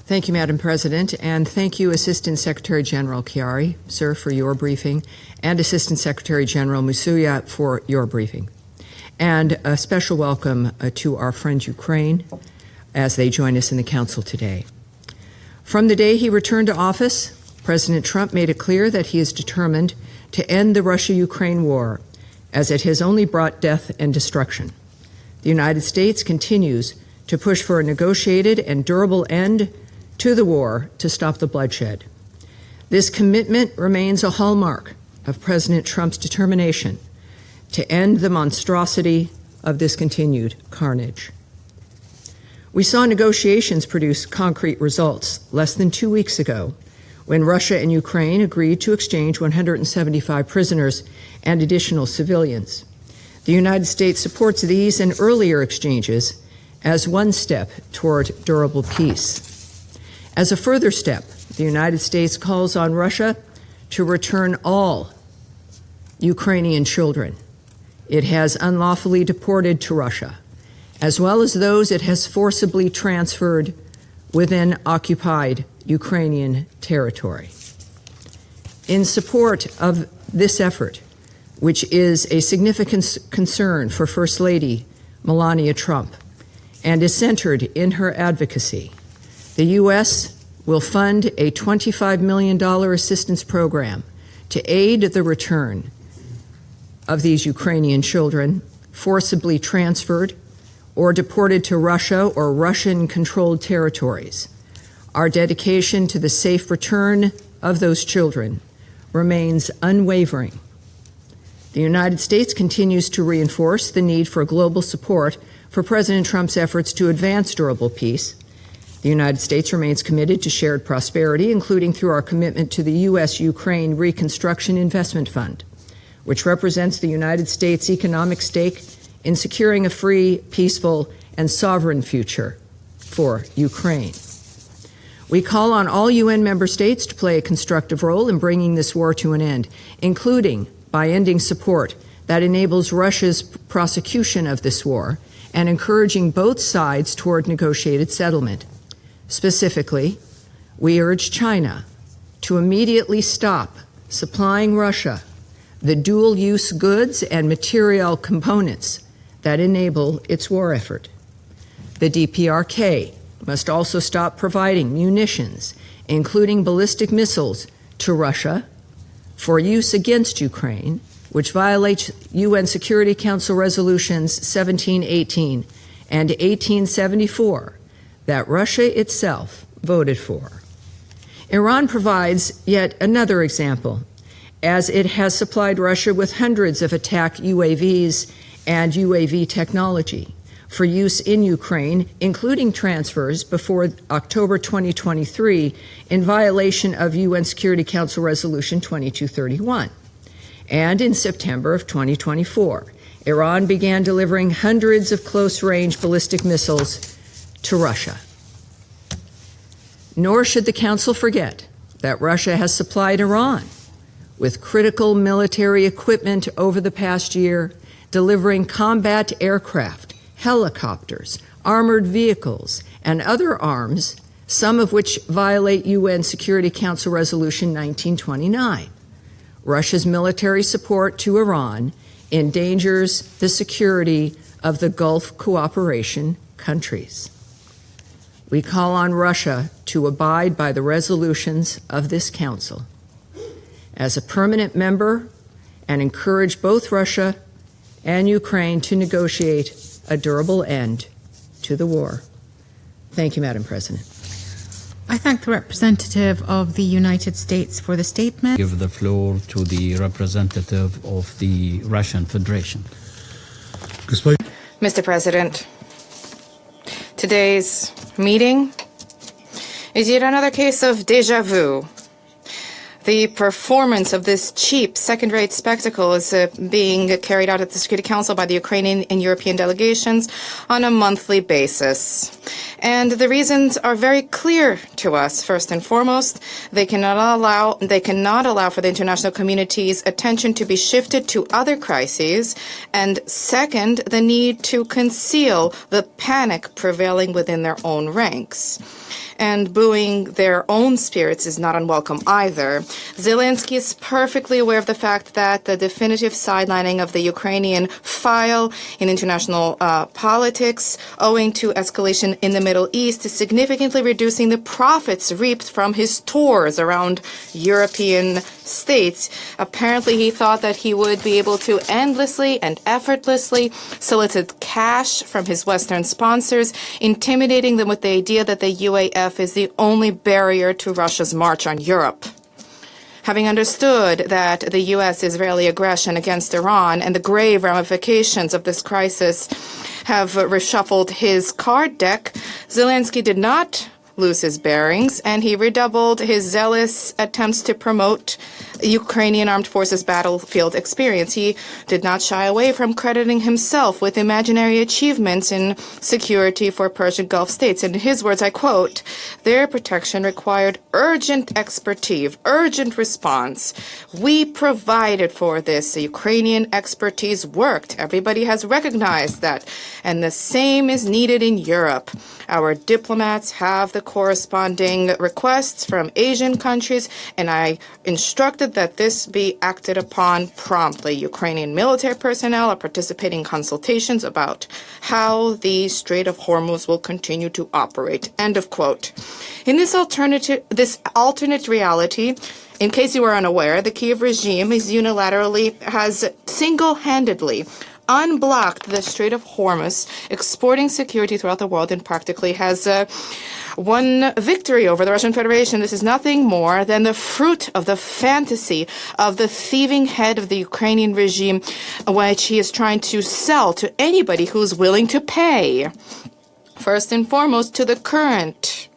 Thank you, Madam President, and thank you, Assistant Secretary General Chiari, sir, for your briefing, and Assistant Secretary General Musuya for your briefing. And a special welcome to our friend Ukraine as they join us in the Council today. From the day he returned to office, President Trump made it clear that he is determined to end the Russia-Ukraine war, as it has only brought death and destruction. The United States continues to push for a negotiated and durable end to the war to stop the bloodshed. This commitment remains a hallmark of President Trump's determination to end the monstrosity of this continued carnage. We saw negotiations produce concrete results less than 2 weeks ago when Russia and Ukraine agreed to exchange 175 prisoners and additional civilians. The United States supports these and earlier exchanges as one step toward durable peace. As a further step, the United States calls on Russia to return all Ukrainian children it has unlawfully deported to Russia, as well as those it has forcibly transferred within occupied Ukrainian territory. In support of this effort, which is a significant concern for First Lady Melania Trump and is centered in her advocacy, the U.S. will fund a $25 million assistance program to aid the return of these Ukrainian children forcibly transferred or deported to Russia or Russian-controlled territories. Our dedication to the safe return of those children remains unwavering. The United States continues to reinforce the need for global support for President Trump's efforts to advance durable peace. The United States remains committed to shared prosperity, including through our commitment to the U.S.-Ukraine Reconstruction Investment Fund, which represents the United States' economic stake in securing a free, peaceful, and sovereign future for Ukraine. We call on all UN member states to play a constructive role in bringing this war to an end, including by ending support that enables Russia's prosecution of this war and encouraging both sides toward negotiated settlement. Specifically, we urge China to immediately stop supplying Russia the dual-use goods and material components that enable its war effort. The DPRK must also stop providing munitions, including ballistic missiles, to Russia for use against Ukraine, which violates UN Security Council Resolutions 1718 and 1874 that Russia itself voted for. Iran provides yet another example, as it has supplied Russia with hundreds of attack UAVs and UAV technology for use in Ukraine, including transfers before October 2023 in violation of UN Security Council Resolution 2231. And in September of 2024, Iran began delivering hundreds of close-range ballistic missiles to Russia. Nor should the Council forget that Russia has supplied Iran with critical military equipment over the past year, delivering combat aircraft, helicopters, armored vehicles, and other arms, some of which violate UN Security Council Resolution 1929. Russia's military support to Iran endangers the security of the Gulf cooperation countries. We call on Russia to abide by the resolutions of this Council as a permanent member and encourage both Russia and Ukraine to negotiate a durable end to the war. Thank you, Madam President. I thank the representative of the United States for the statement. Give the floor to the representative of the Russian Federation. Mr. President, today's meeting is yet another case of déjà vu. The performance of this cheap, second-rate spectacle is being carried out at the Security Council by the Ukrainian and European delegations on a monthly basis. And the reasons are very clear to us. First and foremost, they cannot allow for the international community's attention to be shifted to other crises. And second, the need to conceal the panic prevailing within their own ranks. and booing their own spirits is not unwelcome either. Zelensky is perfectly aware of the fact that the definitive sidelining of the Ukrainian file in international politics, owing to escalation in the Middle East, is significantly reducing the profits reaped from his tours around European states. Apparently, he thought that he would be able to endlessly and effortlessly solicit cash from his Western sponsors, intimidating them with the idea that the UAF is the only barrier to Russia's march on Europe. Having understood that the U.S.-Israeli aggression against Iran and the grave ramifications of this crisis have reshuffled his card deck, Zelensky did not lose his bearings, and he redoubled his zealous attempts to promote Ukrainian armed forces battlefield experience. He did not shy away from crediting himself with imaginary achievements in security for Persian Gulf states. In his words, I quote, "Their protection required urgent expertise, urgent response. We provided for this. The Ukrainian expertise worked. Everybody has recognized that. And the same is needed in Europe. Our diplomats have the corresponding requests from Asian countries, and I instructed that this be acted upon promptly. Ukrainian military personnel are participating in consultations about how the Strait of Hormuz will continue to operate." End of quote. In this alternate reality, in case you were unaware, the Kiev regime has single-handedly unblocked the Strait of Hormuz, exporting security throughout the world, and practically has won victory over the Russian Federation. This is nothing more than the fruit of the fantasy of the thieving head of the Ukrainian regime, which he is trying to sell to anybody who's willing to pay. First and foremost, to the current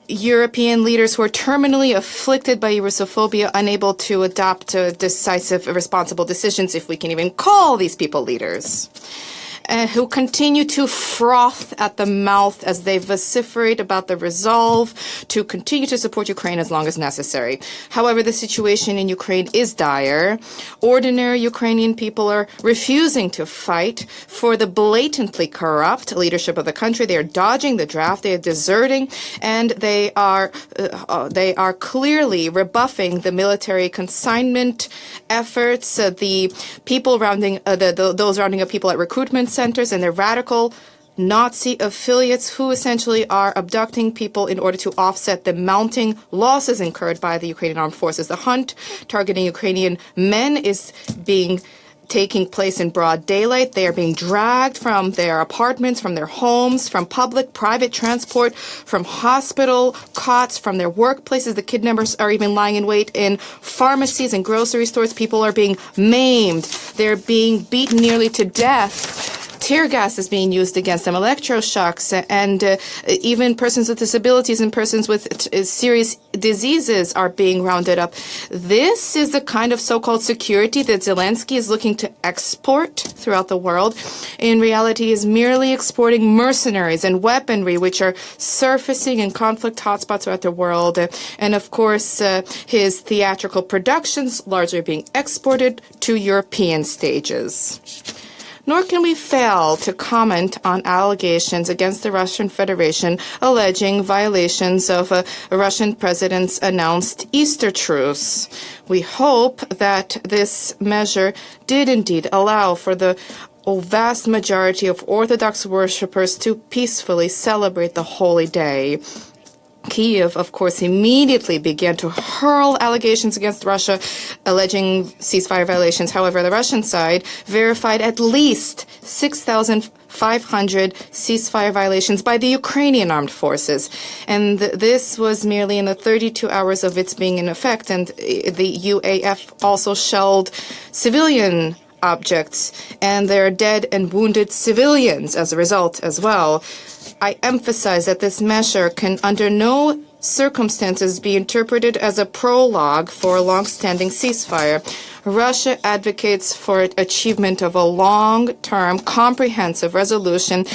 European leaders who are terminally afflicted by Russophobia, unable to adopt decisive, responsible decisions, if we can even call these people leaders, who continue to froth at the mouth as they vociferate about the resolve to continue to support Ukraine as long as necessary. However, the situation in Ukraine is dire. Ordinary Ukrainian people are refusing to fight for the blatantly corrupt leadership of the country. They are dodging the draft, they are deserting, and they are clearly rebuffing the military consignment efforts. The people those rounding up people at recruitment centers and their radical Nazi affiliates who essentially are abducting people in order to offset the mounting losses incurred by the Ukrainian armed forces. The hunt targeting Ukrainian men is taking place in broad daylight. They are being dragged from their apartments, from their homes, from public-private transport, from hospital cots, from their workplaces. The kidnappers are even lying in wait in pharmacies and grocery stores. People are being maimed. They're being beaten nearly to death. Tear gas is being used against them, electroshocks, and even persons with disabilities and persons with serious diseases are being rounded up. This is the kind of so-called security that Zelensky is looking to export throughout the world. In reality, he is merely exporting mercenaries and weaponry, which are surfacing in conflict hotspots throughout the world. And of course, his theatrical productions largely are being exported to European stages. Nor can we fail to comment on allegations against the Russian Federation alleging violations of a Russian president's announced Easter truce. We hope that this measure did indeed allow for the vast majority of Orthodox worshippers to peacefully celebrate the holy day. Kiev, of course, immediately began to hurl allegations against Russia, alleging ceasefire violations. However, the Russian side verified at least 6,500 ceasefire violations by the Ukrainian armed forces. And this was merely in the 32 hours of its being in effect. And the UAF also shelled civilian objects, and there are dead and wounded civilians as a result as well. I emphasize that this measure can under no circumstances be interpreted as a prologue for a long-standing ceasefire. Russia advocates for achievement of a long-term, comprehensive resolution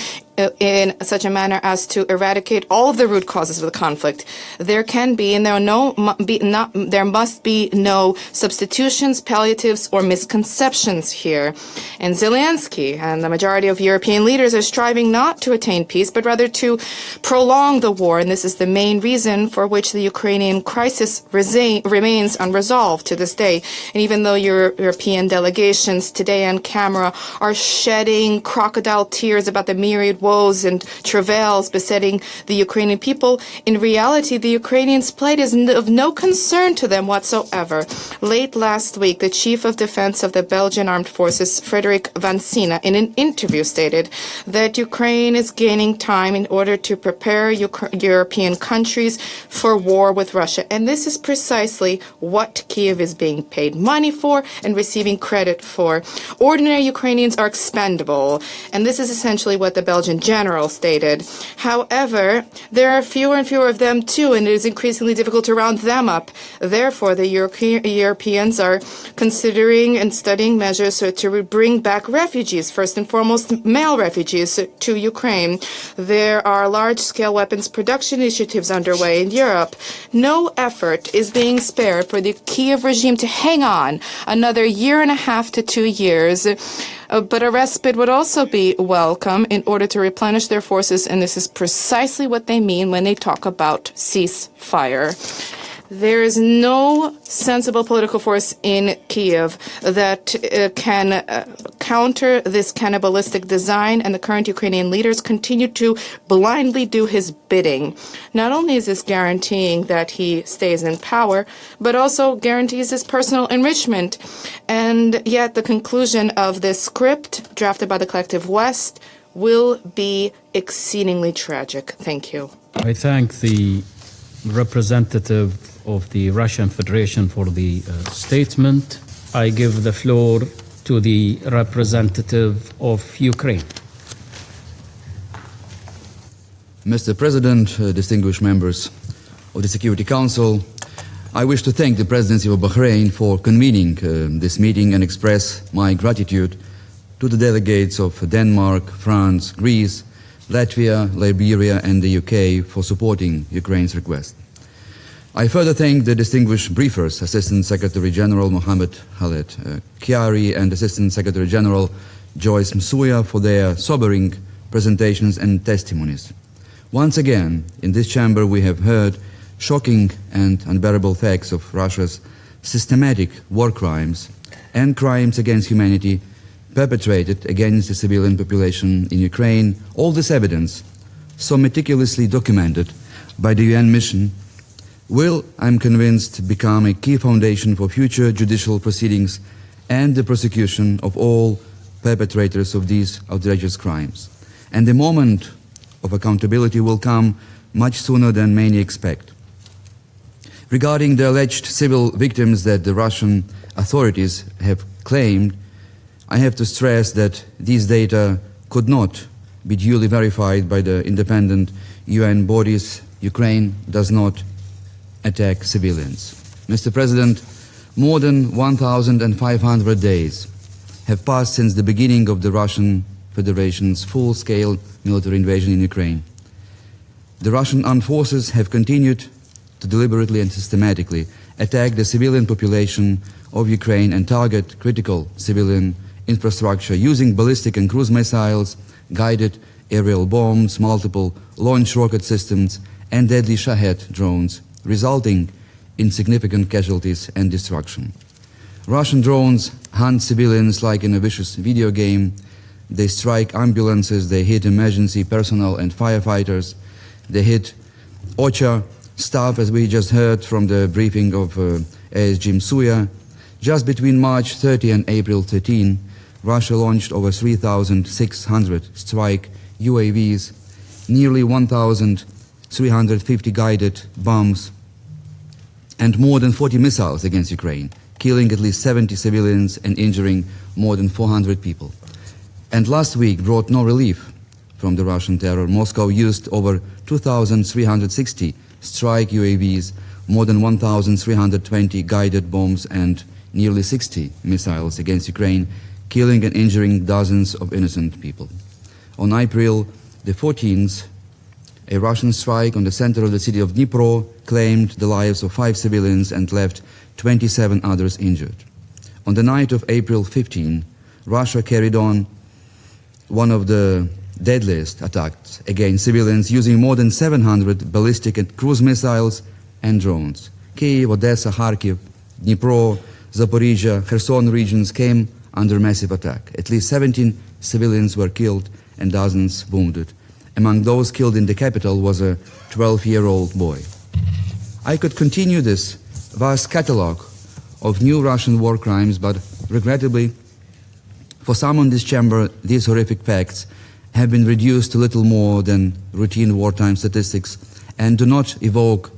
in such a manner as to eradicate all of the root causes of the conflict. There can be, and there must be no substitutions, palliatives, or misconceptions here. And Zelensky and the majority of European leaders are striving not to attain peace, but rather to prolong the war. And this is the main reason for which the Ukrainian crisis remains unresolved to this day. And even though European delegations today on camera are shedding crocodile tears about the myriad woes and travails besetting the Ukrainian people, in reality, the Ukrainians' plight is of no concern to them whatsoever. Late last week, the chief of defense of the Belgian Armed Forces, Frederick Van Sina, in an interview stated that Ukraine is gaining time in order to prepare European countries for war with Russia. And this is precisely what Kiev is being paid money for and receiving credit for. Ordinary Ukrainians are expendable, and this is essentially what the Belgian general stated. However, there are fewer and fewer of them too, and it is increasingly difficult to round them up. Therefore, the Europeans are considering and studying measures to bring back refugees, first and foremost male refugees, to Ukraine. There are large-scale weapons production initiatives underway in Europe. No effort is being spared for the Kiev regime to hang on another year and a half to 2 years. But a respite would also be welcome in order to replenish their forces, and this is precisely what they mean when they talk about ceasefire. There is no sensible political force in Kiev that can counter this cannibalistic design, and the current Ukrainian leaders continue to blindly do his bidding. Not only is this guaranteeing that he stays in power, but also guarantees his personal enrichment. And yet the conclusion of this script, drafted by the collective West, will be exceedingly tragic. Thank you. I thank the representative of the Russian Federation for the statement. I give the floor to the representative of Ukraine. Mr. President, distinguished members of the Security Council, I wish to thank the Presidency of Bahrain for convening this meeting and express my gratitude to the delegates of Denmark, France, Greece, Latvia, Liberia, and the UK for supporting Ukraine's request. I further thank the distinguished briefers, Assistant Secretary General Mohammed Khaled Kiari and Assistant Secretary General Joyce Msuya for their sobering presentations and testimonies. Once again, in this chamber we have heard shocking and unbearable facts of Russia's systematic war crimes and crimes against humanity perpetrated against the civilian population in Ukraine. All this evidence, so meticulously documented by the UN mission, will, I'm convinced, become a key foundation for future judicial proceedings and the prosecution of all perpetrators of these outrageous crimes. And the moment of accountability will come much sooner than many expect. Regarding the alleged civil victims that the Russian authorities have claimed, I have to stress that these data could not be duly verified by the independent UN bodies. Ukraine does not attack civilians. Mr. President, more than 1,500 days have passed since the beginning of the Russian Federation's full-scale military invasion in Ukraine. The Russian armed forces have continued to deliberately and systematically attack the civilian population of Ukraine and target critical civilian infrastructure using ballistic and cruise missiles, guided aerial bombs, multiple launch rocket systems, and deadly Shahed drones, resulting in significant casualties and destruction. Russian drones hunt civilians like in a vicious video game. They strike ambulances, they hit emergency personnel and firefighters, they hit OCHA staff, as we just heard from the briefing of ASG Msuya. Just between March 30 and April 13, Russia launched over 3,600 strike UAVs, nearly 1,350 guided bombs, and more than 40 missiles against Ukraine, killing at least 70 civilians and injuring more than 400 people. And last week brought no relief from the Russian terror. Moscow used over 2,360 strike UAVs, more than 1,320 guided bombs, and nearly 60 missiles against Ukraine, killing and injuring dozens of innocent people. On April the 14th, a Russian strike on the center of the city of Dnipro claimed the lives of 5 civilians and left 27 others injured. On the night of April 15, Russia carried on one of the deadliest attacks against civilians using more than 700 ballistic and cruise missiles and drones. Kyiv, Odessa, Kharkiv, Dnipro, Zaporizhia, Kherson regions came under massive attack. At least 17 civilians were killed and dozens wounded. Among those killed in the capital was a 12-year-old boy. I could continue this vast catalogue of new Russian war crimes, but regrettably, for some in this chamber, these horrific facts have been reduced to little more than routine wartime statistics and do not evoke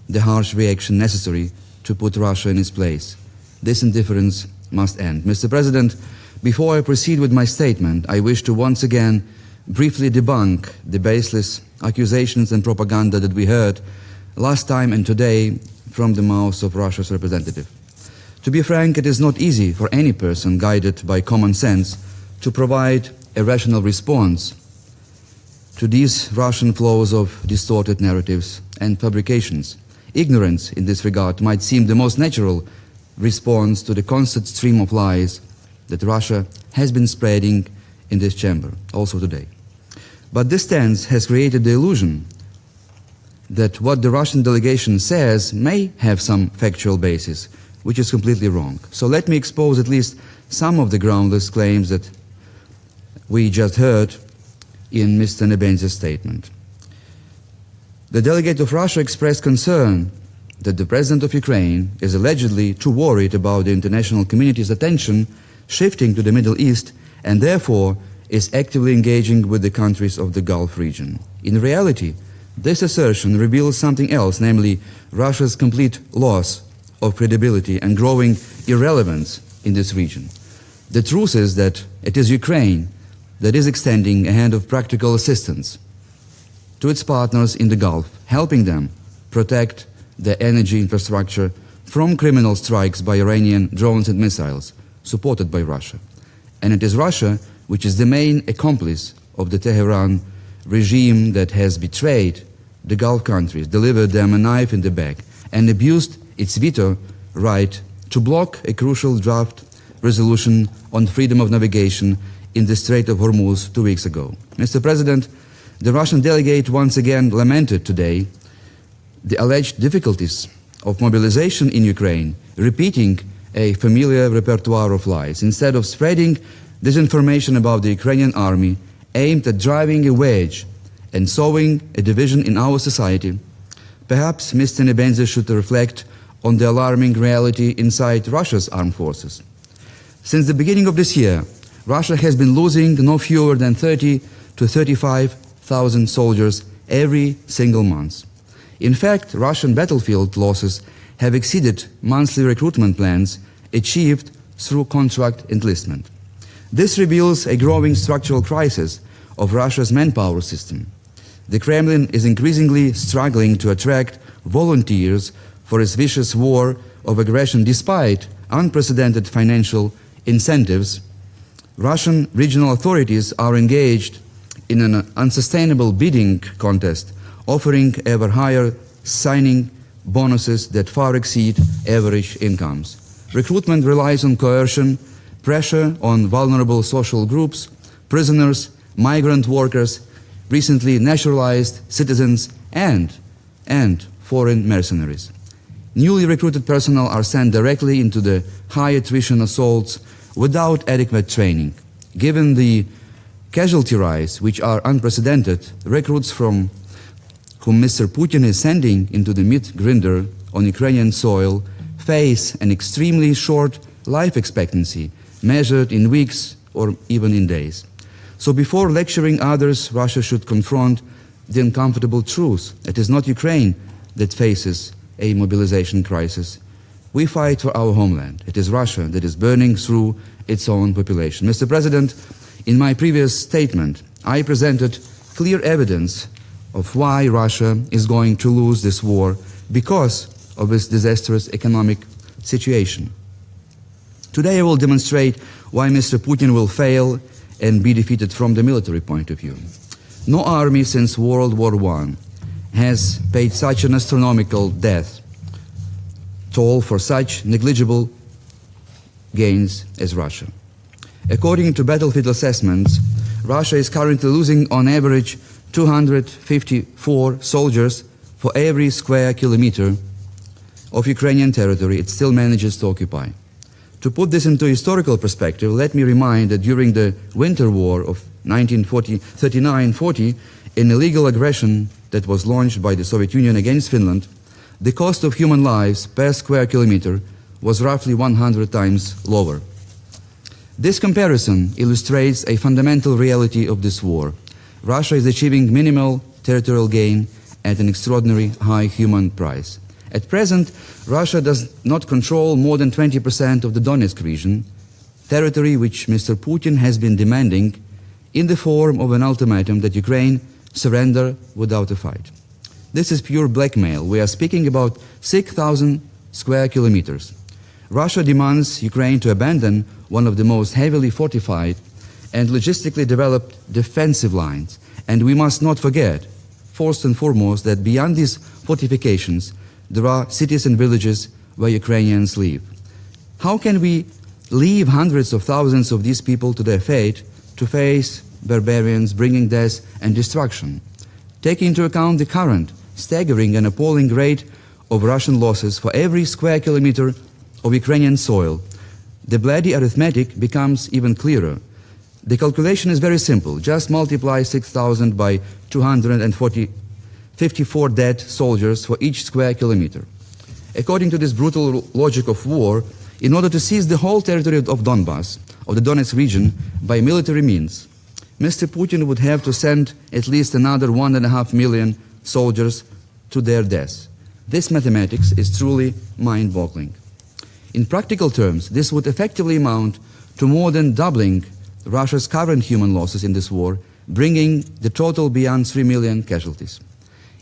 the harsh reaction necessary to put Russia in its place. This indifference must end. Mr. President, before I proceed with my statement, I wish to once again briefly debunk the baseless accusations and propaganda that we heard last time and today from the mouths of Russia's representative. To be frank, it is not easy for any person guided by common sense to provide a rational response to these Russian flows of distorted narratives and fabrications. Ignorance in this regard might seem the most natural response to the constant stream of lies that Russia has been spreading in this chamber, also today. But this stance has created the illusion that what the Russian delegation says may have some factual basis, which is completely wrong. So let me expose at least some of the groundless claims that we just heard in Mr. Nebenzy's statement. The delegate of Russia expressed concern that the president of Ukraine is allegedly too worried about the international community's attention shifting to the Middle East and therefore is actively engaging with the countries of the Gulf region. In reality, this assertion reveals something else, namely Russia's complete loss of credibility and growing irrelevance in this region. The truth is that it is Ukraine that is extending a hand of practical assistance to its partners in the Gulf, helping them protect their energy infrastructure from criminal strikes by Iranian drones and missiles, supported by Russia. And it is Russia which is the main accomplice of the Tehran regime that has betrayed the Gulf countries, delivered them a knife in the back, and abused its veto right to block a crucial draft resolution on freedom of navigation in the Strait of Hormuz 2 weeks ago. Mr. President, the Russian delegate once again lamented today the alleged difficulties of mobilization in Ukraine, repeating a familiar repertoire of lies. Instead of spreading disinformation about the Ukrainian army aimed at driving a wedge and sowing a division in our society, perhaps Mr. Nebenzy should reflect on the alarming reality inside Russia's armed forces. Since the beginning of this year, Russia has been losing no fewer than 30 to 35,000 soldiers every single month. In fact, Russian battlefield losses have exceeded monthly recruitment plans achieved through contract enlistment. This reveals a growing structural crisis of Russia's manpower system. The Kremlin is increasingly struggling to attract volunteers for its vicious war of aggression despite unprecedented financial incentives. Russian regional authorities are engaged in an unsustainable bidding contest, offering ever higher signing bonuses that far exceed average incomes. Recruitment relies on coercion, pressure on vulnerable social groups, prisoners, migrant workers, recently naturalized citizens, and foreign mercenaries. Newly recruited personnel are sent directly into the high attrition assaults without adequate training. Given the casualty rise, which are unprecedented, recruits from whom Mr. Putin is sending into the meat grinder on Ukrainian soil face an extremely short life expectancy, measured in weeks or even in days. So before lecturing others, Russia should confront the uncomfortable truth. It is not Ukraine that faces a mobilization crisis. We fight for our homeland. It is Russia that is burning through its own population. Mr. President, in my previous statement, I presented clear evidence of why Russia is going to lose this war because of its disastrous economic situation. Today I will demonstrate why Mr. Putin will fail and be defeated from the military point of view. No army since World War I has paid such an astronomical death toll for such negligible gains as Russia. According to battlefield assessments, Russia is currently losing on average 254 soldiers for every square kilometer of Ukrainian territory it still manages to occupy. To put this into historical perspective, let me remind that during the Winter War of 1939-40, an illegal aggression that was launched by the Soviet Union against Finland, the cost of human lives per square kilometer was roughly 100 times lower. This comparison illustrates a fundamental reality of this war. Russia is achieving minimal territorial gain at an extraordinary high human price. At present, Russia does not control more than 20% of the Donetsk region, territory which Mr. Putin has been demanding in the form of an ultimatum that Ukraine surrender without a fight. This is pure blackmail. We are speaking about 6,000 square kilometers. Russia demands Ukraine to abandon one of the most heavily fortified and logistically developed defensive lines. And we must not forget, first and foremost, that beyond these fortifications, there are cities and villages where Ukrainians live. How can we leave hundreds of thousands of these people to their fate to face barbarians bringing death and destruction? Taking into account the current staggering and appalling rate of Russian losses for every square kilometer of Ukrainian soil, the bloody arithmetic becomes even clearer. The calculation is very simple. Just multiply 6,000 by 254 dead soldiers for each square kilometer. According to this brutal logic of war, in order to seize the whole territory of Donbass, of the Donetsk region, by military means, Mr. Putin would have to send at least another 1.5 million soldiers to their deaths. This mathematics is truly mind-boggling. In practical terms, this would effectively amount to more than doubling Russia's current human losses in this war, bringing the total beyond 3 million casualties.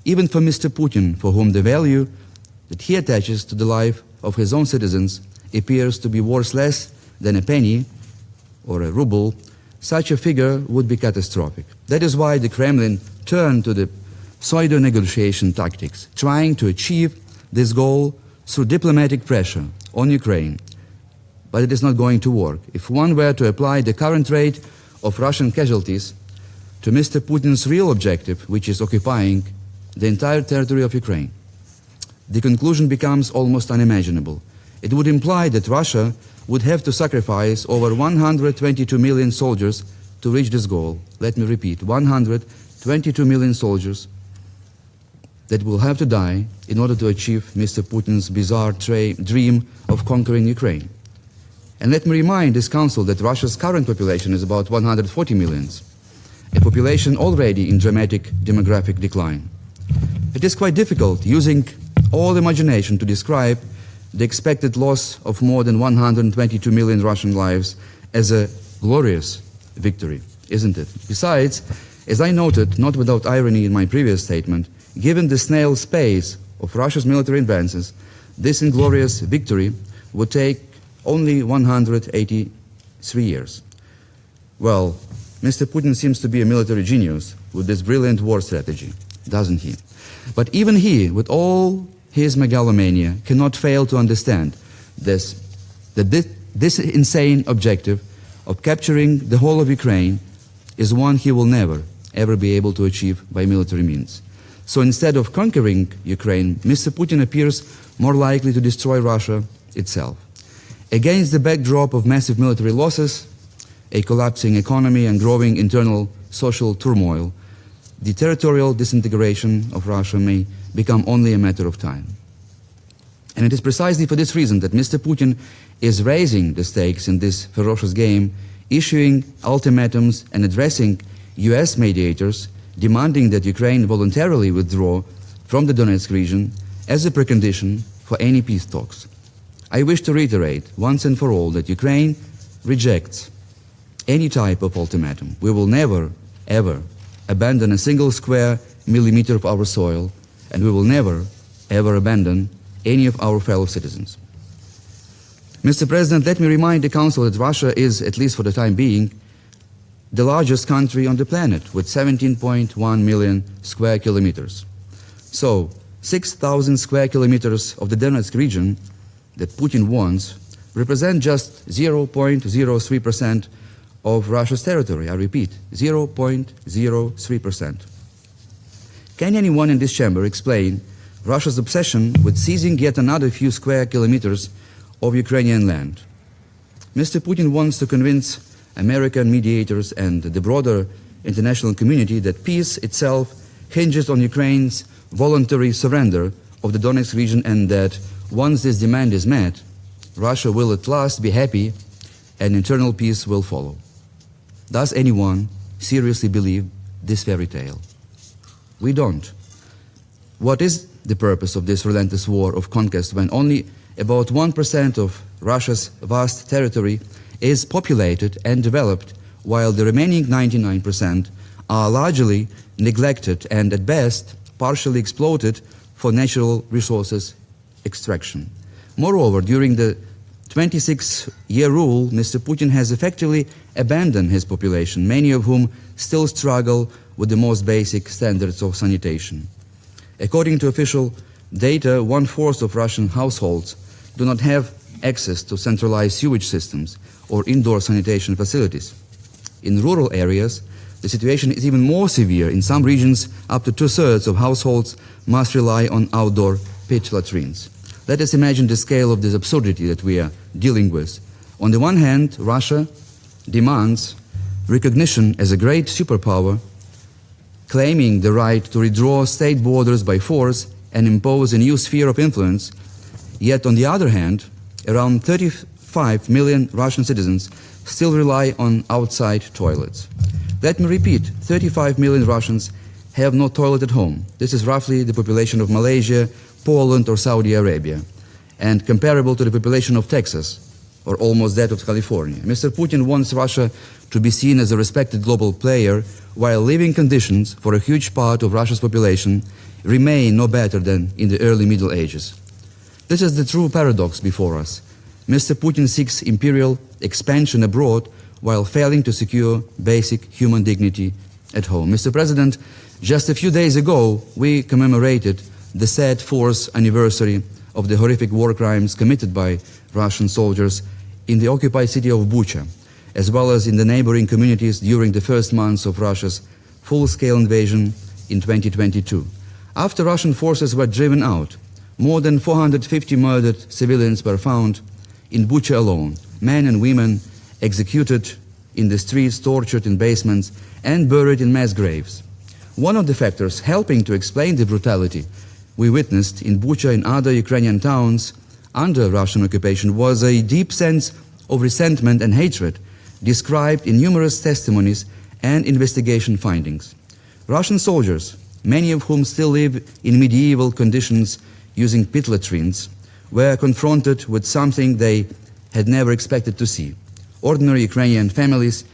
Even for Mr. Putin, for whom the value that he attaches to the life of his own citizens appears to be worth less than a penny or a ruble, such a figure would be catastrophic. That is why the Kremlin turned to the pseudo-negotiation tactics, trying to achieve this goal through diplomatic pressure on Ukraine. But it is not going to work. If one were to apply the current rate of Russian casualties to Mr. Putin's real objective, which is occupying the entire territory of Ukraine, the conclusion becomes almost unimaginable. It would imply that Russia would have to sacrifice over 122 million soldiers to reach this goal. Let me repeat, 122 million soldiers that will have to die in order to achieve Mr. Putin's bizarre dream of conquering Ukraine. And let me remind this Council that Russia's current population is about 140 million, a population already in dramatic demographic decline. It is quite difficult, using all imagination, to describe the expected loss of more than 122 million Russian lives as a glorious victory, isn't it? Besides, as I noted, not without irony in my previous statement, given the snail's pace of Russia's military advances, this inglorious victory would take only 183 years. Well, Mr. Putin seems to be a military genius with this brilliant war strategy, doesn't he? But even he, with all his megalomania, cannot fail to understand this insane objective of capturing the whole of Ukraine is one he will never, ever be able to achieve by military means. So instead of conquering Ukraine, Mr. Putin appears more likely to destroy Russia itself. Against the backdrop of massive military losses, a collapsing economy and growing internal social turmoil, the territorial disintegration of Russia may become only a matter of time. And it is precisely for this reason that Mr. Putin is raising the stakes in this ferocious game, issuing ultimatums and addressing US mediators, demanding that Ukraine voluntarily withdraw from the Donetsk region as a precondition for any peace talks. I wish to reiterate once and for all that Ukraine rejects any type of ultimatum. We will never, ever abandon a single square millimeter of our soil, and we will never, ever abandon any of our fellow citizens. Mr. President, let me remind the Council that Russia is, at least for the time being, the largest country on the planet with 17.1 million square kilometers. So, 6,000 square kilometers of the Donetsk region that Putin wants represent just 0.03% of Russia's territory. I repeat, 0.03%. Can anyone in this chamber explain Russia's obsession with seizing yet another few square kilometers of Ukrainian land? Mr. Putin wants to convince American mediators and the broader international community that peace itself hinges on Ukraine's voluntary surrender of the Donetsk region, and that once this demand is met, Russia will at last be happy and internal peace will follow. Does anyone seriously believe this fairy tale? We don't. What is the purpose of this relentless war of conquest when only about 1% of Russia's vast territory is populated and developed, while the remaining 99% are largely neglected and at best partially exploited for natural resources extraction? Moreover, during the 26-year rule, Mr. Putin has effectively abandoned his population, many of whom still struggle with the most basic standards of sanitation. According to official data, 1/4 of Russian households do not have access to centralized sewage systems or indoor sanitation facilities. In rural areas, the situation is even more severe. In some regions, up to 2/3 of households must rely on outdoor pit latrines. Let us imagine the scale of this absurdity that we are dealing with. On the one hand, Russia demands recognition as a great superpower, claiming the right to redraw state borders by force and impose a new sphere of influence. Yet, on the other hand, around 35 million Russian citizens still rely on outside toilets. Let me repeat, 35 million Russians have no toilet at home. This is roughly the population of Malaysia, Poland, or Saudi Arabia, and comparable to the population of Texas, or almost that of California. Mr. Putin wants Russia to be seen as a respected global player, while living conditions for a huge part of Russia's population remain no better than in the early Middle Ages. This is the true paradox before us. Mr. Putin seeks imperial expansion abroad while failing to secure basic human dignity at home. Mr. President, just a few days ago, we commemorated the sad 4th anniversary of the horrific war crimes committed by Russian soldiers in the occupied city of Bucha, as well as in the neighboring communities during the first months of Russia's full-scale invasion in 2022. After Russian forces were driven out, more than 450 murdered civilians were found in Bucha alone, men and women executed in the streets, tortured in basements, and buried in mass graves. One of the factors helping to explain the brutality we witnessed in Bucha and other Ukrainian towns under Russian occupation was a deep sense of resentment and hatred described in numerous testimonies and investigation findings. Russian soldiers, many of whom still live in medieval conditions using pit latrines, were confronted with something they had never expected to see. Ordinary Ukrainian families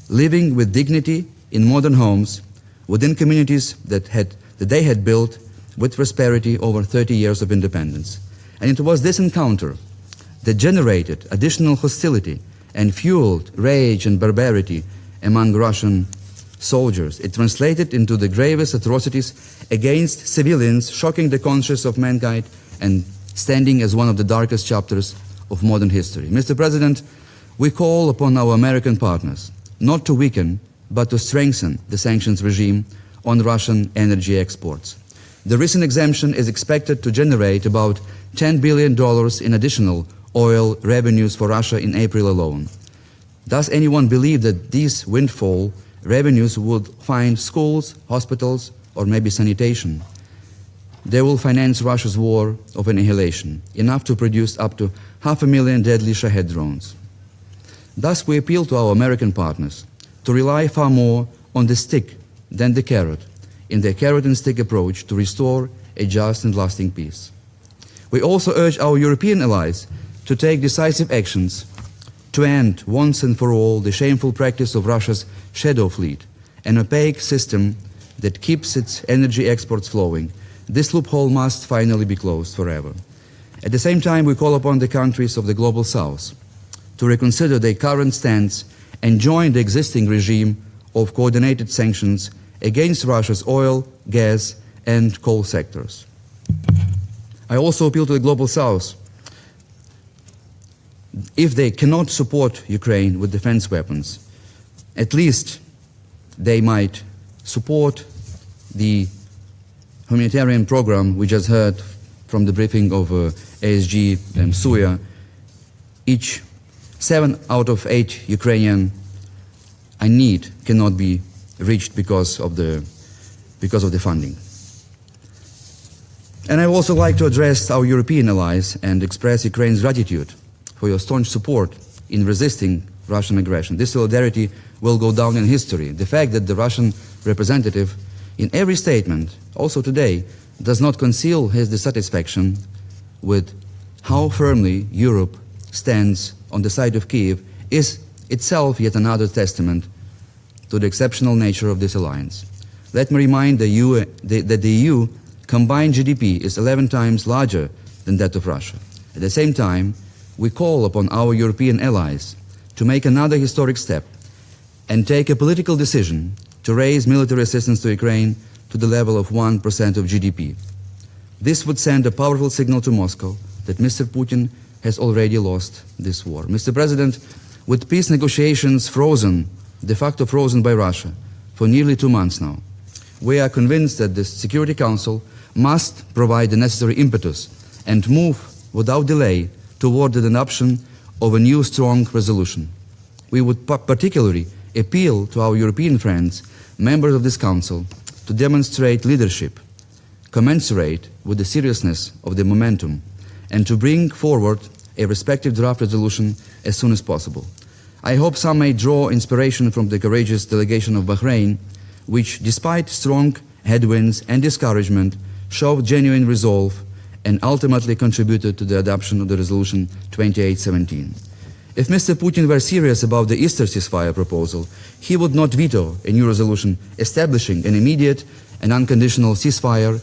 living with dignity in modern homes within communities that they had built with prosperity over 30 years of independence. And it was this encounter that generated additional hostility and fueled rage and barbarity among Russian soldiers. It translated into the gravest atrocities against civilians, shocking the conscience of mankind and standing as one of the darkest chapters of modern history. Mr. President, we call upon our American partners not to weaken, but to strengthen the sanctions regime on Russian energy exports. The recent exemption is expected to generate about $10 billion in additional oil revenues for Russia in April alone. Does anyone believe that these windfall revenues would find schools, hospitals, or maybe sanitation? They will finance Russia's war of annihilation, enough to produce up to 500,000 deadly Shahed drones. Thus, we appeal to our American partners to rely far more on the stick than the carrot in their carrot and stick approach to restore a just and lasting peace. We also urge our European allies to take decisive actions to end once and for all the shameful practice of Russia's shadow fleet, an opaque system that keeps its energy exports flowing. This loophole must finally be closed forever. At the same time, we call upon the countries of the Global South to reconsider their current stance and join the existing regime of coordinated sanctions against Russia's oil, gas, and coal sectors. I also appeal to the Global South. If they cannot support Ukraine with defense weapons, at least they might support the humanitarian program we just heard from the briefing of ASG and Suya. Each 7 out of 8 Ukrainian in need cannot be reached because of the funding. And I would also like to address our European allies and express Ukraine's gratitude for your staunch support in resisting Russian aggression. This solidarity will go down in history. The fact that the Russian representative in every statement, also today, does not conceal his dissatisfaction with how firmly Europe stands on the side of Kiev is itself yet another testament to the exceptional nature of this alliance. Let me remind that the EU combined GDP is 11 times larger than that of Russia. At the same time, we call upon our European allies to make another historic step and take a political decision to raise military assistance to Ukraine to the level of 1% of GDP. This would send a powerful signal to Moscow that Mr. Putin has already lost this war. Mr. President, with peace negotiations frozen, de facto frozen by Russia for nearly 2 months now, we are convinced that the Security Council must provide the necessary impetus and move without delay toward the adoption of a new strong resolution. We would particularly appeal to our European friends, members of this Council, to demonstrate leadership commensurate with the seriousness of the momentum and to bring forward a respective draft resolution as soon as possible. I hope some may draw inspiration from the courageous delegation of Bahrain, which, despite strong headwinds and discouragement, showed genuine resolve and ultimately contributed to the adoption of the resolution 2817. If Mr. Putin were serious about the Easter ceasefire proposal, he would not veto a new resolution establishing an immediate and unconditional ceasefire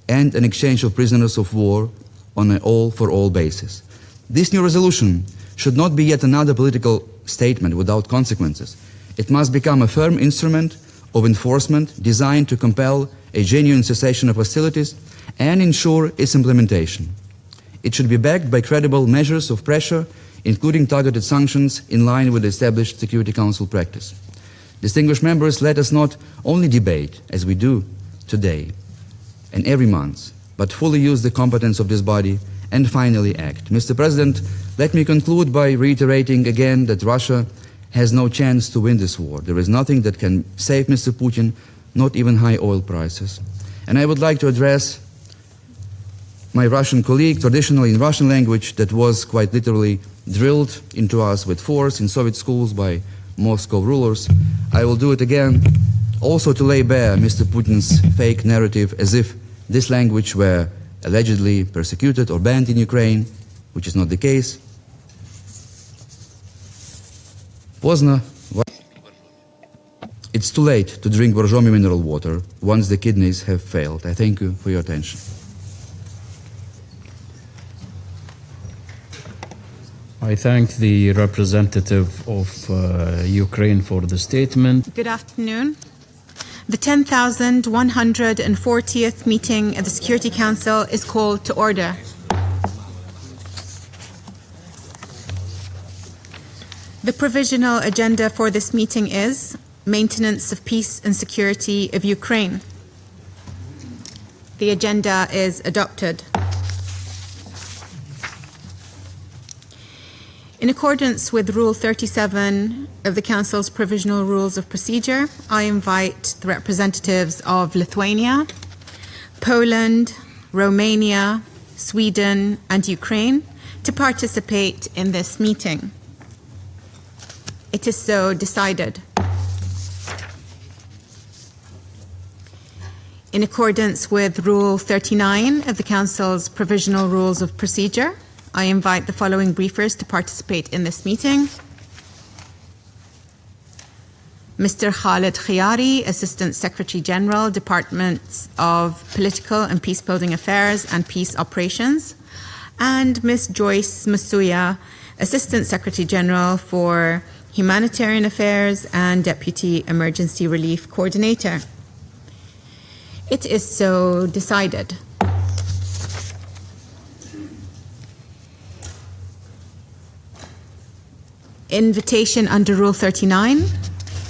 and an exchange of prisoners of war on an all-for-all basis. This new resolution should not be yet another political statement without consequences. It must become a firm instrument of enforcement designed to compel a genuine cessation of hostilities and ensure its implementation. It should be backed by credible measures of pressure, including targeted sanctions in line with the established Security Council practice. Distinguished members, let us not only debate, as we do today and every month, but fully use the competence of this body and finally act. Mr. President, let me conclude by reiterating again that Russia has no chance to win this war. There is nothing that can save Mr. Putin, not even high oil prices. And I would like to address my Russian colleague, traditionally in Russian language, that was quite literally drilled into us with force in Soviet schools by Moscow rulers. I will do it again, also to lay bare Mr. Putin's fake narrative as if this language were allegedly persecuted or banned in Ukraine, which is not the case. Поздно. It's too late to drink Borjomi mineral water once the kidneys have failed. I thank you for your attention. I thank the representative of Ukraine for the statement. Good afternoon. The 10,140th meeting of the Security Council is called to order. The provisional agenda for this meeting is maintenance of peace and security of Ukraine. The agenda is adopted. In accordance with Rule 37 of the Council's Provisional Rules of Procedure, I invite the representatives of Lithuania, Poland, Romania, Sweden, and Ukraine to participate in this meeting. It is so decided. In accordance with Rule 39 of the Council's Provisional Rules of Procedure, I invite the following briefers to participate in this meeting. Mr. Khaled Khiari, Assistant Secretary General, Departments of Political and Peacebuilding Affairs and Peace Operations, and Ms. Joyce Masuya, Assistant Secretary General for Humanitarian Affairs, and Deputy Emergency Relief Coordinator. It is so decided. Invitation under Rule 39.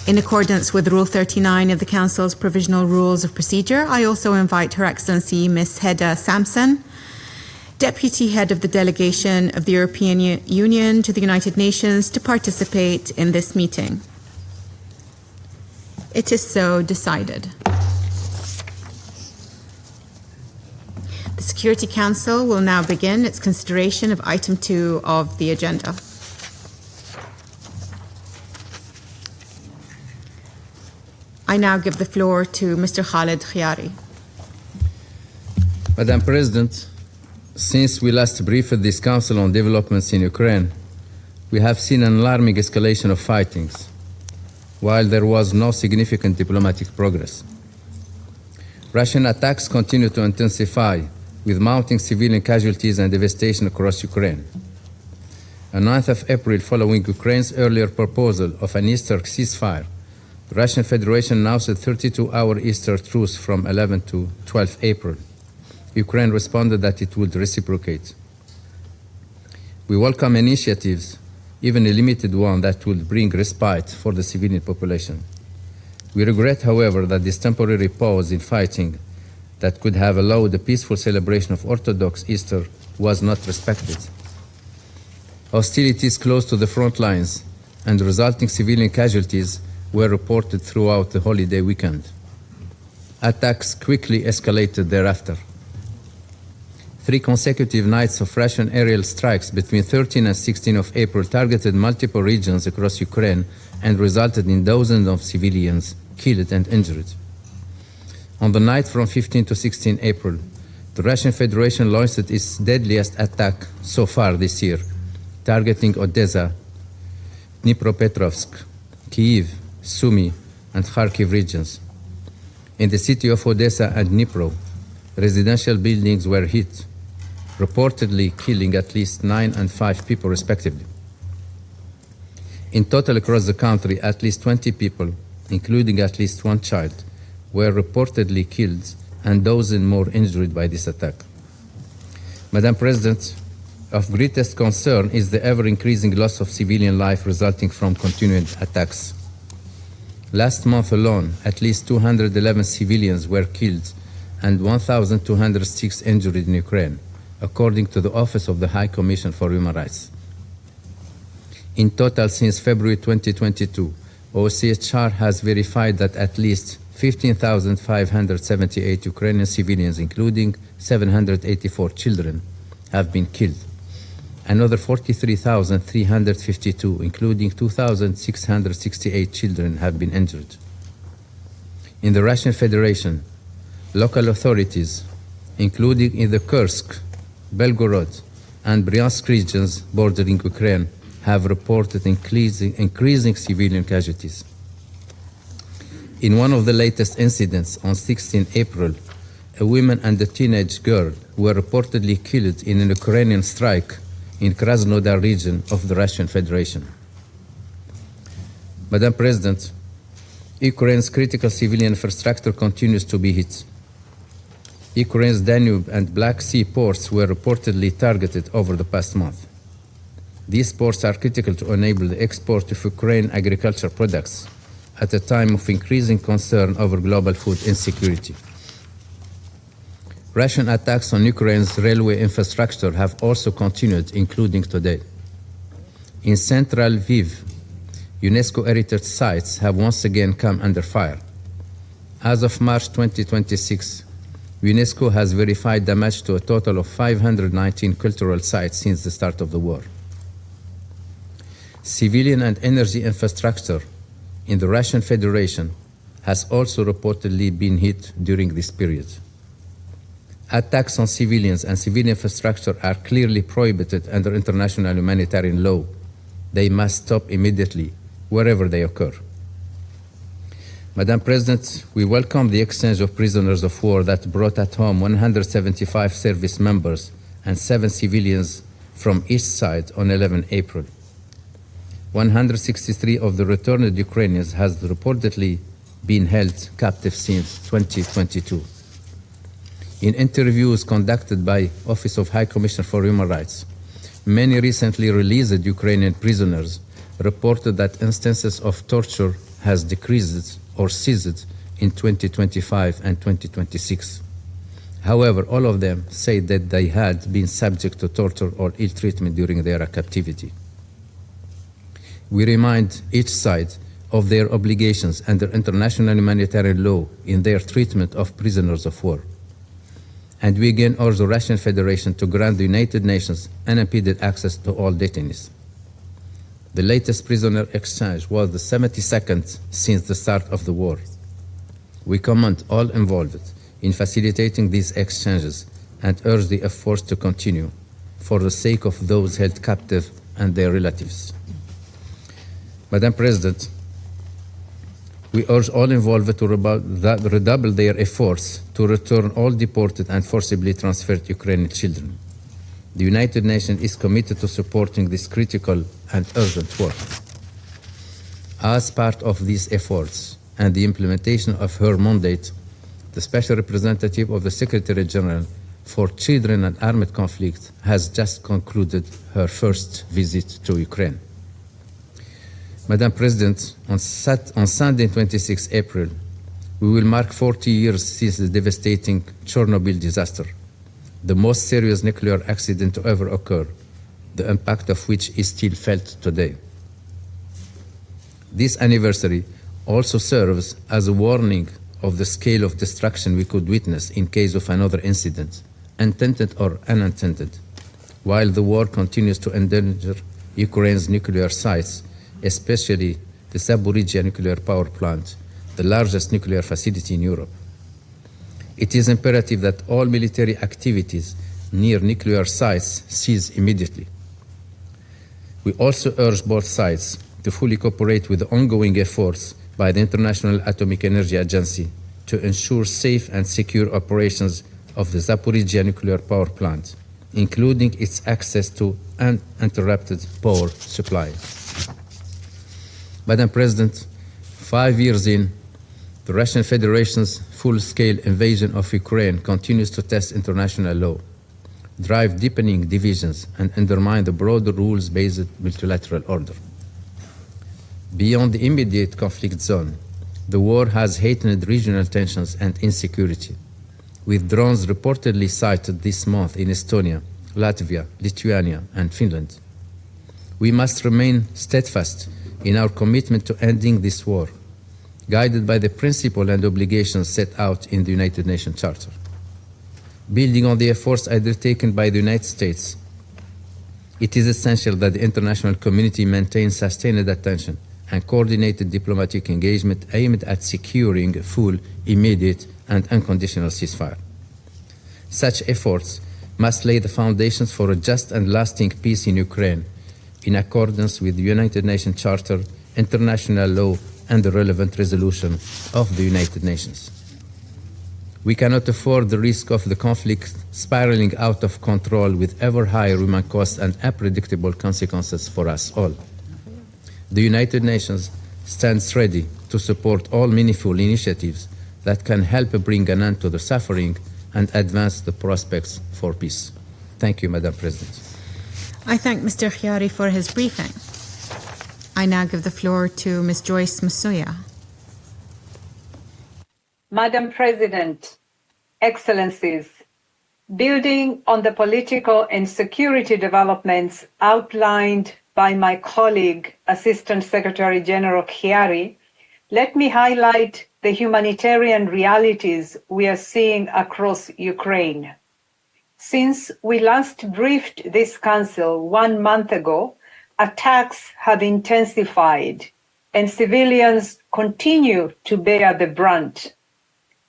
In accordance with Rule 39 of the Council's Provisional Rules of Procedure, I also invite Her Excellency Ms. Hedda Sampson, Deputy Head of the Delegation of the European Union to the United Nations, to participate in this meeting. It is so decided. The Security Council will now begin its consideration of Item 2 of the agenda. I now give the floor to Mr. Khaled Khiari. Madam President, since we last briefed this Council on developments in Ukraine, we have seen an alarming escalation of fightings, while there was no significant diplomatic progress. Russian attacks continue to intensify, with mounting civilian casualties and devastation across Ukraine. On 9th of April, following Ukraine's earlier proposal of an Easter ceasefire, the Russian Federation announced a 32-hour Easter truce from 11 to 12 April. Ukraine responded that it would reciprocate. We welcome initiatives, even a limited one, that would bring respite for the civilian population. We regret, however, that this temporary pause in fighting that could have allowed a peaceful celebration of Orthodox Easter was not respected. Hostilities close to the front lines and resulting civilian casualties were reported throughout the holiday weekend. Attacks quickly escalated thereafter. 3 consecutive nights of Russian aerial strikes between 13 and 16 of April targeted multiple regions across Ukraine and resulted in dozens of civilians killed and injured. On the night from 15 to 16 April, the Russian Federation launched its deadliest attack so far this year, targeting Odessa, Dnipropetrovsk, Kyiv, Sumy, and Kharkiv regions. In the city of Odessa and Dnipro, residential buildings were hit, reportedly killing at least 9 and 5 people respectively. In total across the country, at least 20 people, including at least 1 child, were reportedly killed and dozens more injured by this attack. Madam President, of greatest concern is the ever-increasing loss of civilian life resulting from continued attacks. Last month alone, at least 211 civilians were killed and 1,206 injured in Ukraine, according to the Office of the High Commission for Human Rights. In total, since February 2022, OCHR has verified that at least 15,578 Ukrainian civilians, including 784 children, have been killed. Another 43,352, including 2,668 children, have been injured. In the Russian Federation, local authorities, including in the Kursk, Belgorod, and Bryansk regions bordering Ukraine, have reported increasing civilian casualties. In one of the latest incidents on 16 April, a woman and a teenage girl were reportedly killed in an Ukrainian strike in Krasnodar region of the Russian Federation. Madam President, Ukraine's critical civilian infrastructure continues to be hit. Ukraine's Danube and Black Sea ports were reportedly targeted over the past month. These ports are critical to enable the export of Ukraine agricultural products at a time of increasing concern over global food insecurity. Russian attacks on Ukraine's railway infrastructure have also continued, including today. In central Lviv, UNESCO heritage sites have once again come under fire. As of March 2026, UNESCO has verified damage to a total of 519 cultural sites since the start of the war. Civilian and energy infrastructure in the Russian Federation has also reportedly been hit during this period. Attacks on civilians and civilian infrastructure are clearly prohibited under international humanitarian law. They must stop immediately, wherever they occur. Madam President, we welcome the exchange of prisoners of war that brought at home 175 service members and 7 civilians from each side on 11 April. 163 of the returned Ukrainians has reportedly been held captive since 2022. In interviews conducted by Office of High Commissioner for Human Rights, many recently released Ukrainian prisoners reported that instances of torture has decreased or ceased in 2025 and 2026. However, all of them said that they had been subject to torture or ill treatment during their captivity. We remind each side of their obligations under international humanitarian law in their treatment of prisoners of war. And we again urge the Russian Federation to grant the United Nations unimpeded access to all detainees. The latest prisoner exchange was the 72nd since the start of the war. We commend all involved in facilitating these exchanges and urge the efforts to continue for the sake of those held captive and their relatives. Madam President, we urge all involved to redouble their efforts to return all deported and forcibly transferred Ukrainian children. The United Nations is committed to supporting this critical and urgent work. As part of these efforts and the implementation of her mandate, the Special Representative of the Secretary General for Children and Armed Conflict has just concluded her first visit to Ukraine. Madam President, on Sunday, 26 April, we will mark 40 years since the devastating Chernobyl disaster, the most serious nuclear accident to ever occur, the impact of which is still felt today. This anniversary also serves as a warning of the scale of destruction we could witness in case of another incident, intended or unintended, while the war continues to endanger Ukraine's nuclear sites, especially the Zaporizhzhia nuclear power plant, the largest nuclear facility in Europe. It is imperative that all military activities near nuclear sites cease immediately. We also urge both sides to fully cooperate with the ongoing efforts by the International Atomic Energy Agency to ensure safe and secure operations of the Zaporizhzhia nuclear power plant, including its access to uninterrupted power supply. Madam President, 5 years in, the Russian Federation's full-scale invasion of Ukraine continues to test international law, drive deepening divisions, and undermine the broader rules-based multilateral order. Beyond the immediate conflict zone, the war has heightened regional tensions and insecurity, with drones reportedly sighted this month in Estonia, Latvia, Lithuania, and Finland. We must remain steadfast in our commitment to ending this war, guided by the principle and obligations set out in the United Nations Charter. Building on the efforts undertaken by the United States, it is essential that the international community maintain sustained attention and coordinated diplomatic engagement aimed at securing a full, immediate, and unconditional ceasefire. Such efforts must lay the foundations for a just and lasting peace in Ukraine, in accordance with the United Nations Charter, international law, and the relevant resolution of the United Nations. We cannot afford the risk of the conflict spiraling out of control with ever higher human costs and unpredictable consequences for us all. The United Nations stands ready to support all meaningful initiatives that can help bring an end to the suffering and advance the prospects for peace. Thank you, Madam President. I thank Mr. Khiari for his briefing. I now give the floor to Ms. Joyce Masuya. Madam President, Excellencies, building on the political and security developments outlined by my colleague, Assistant Secretary General Khiari, let me highlight the humanitarian realities we are seeing across Ukraine. Since we last briefed this Council 1 month ago, attacks have intensified and civilians continue to bear the brunt.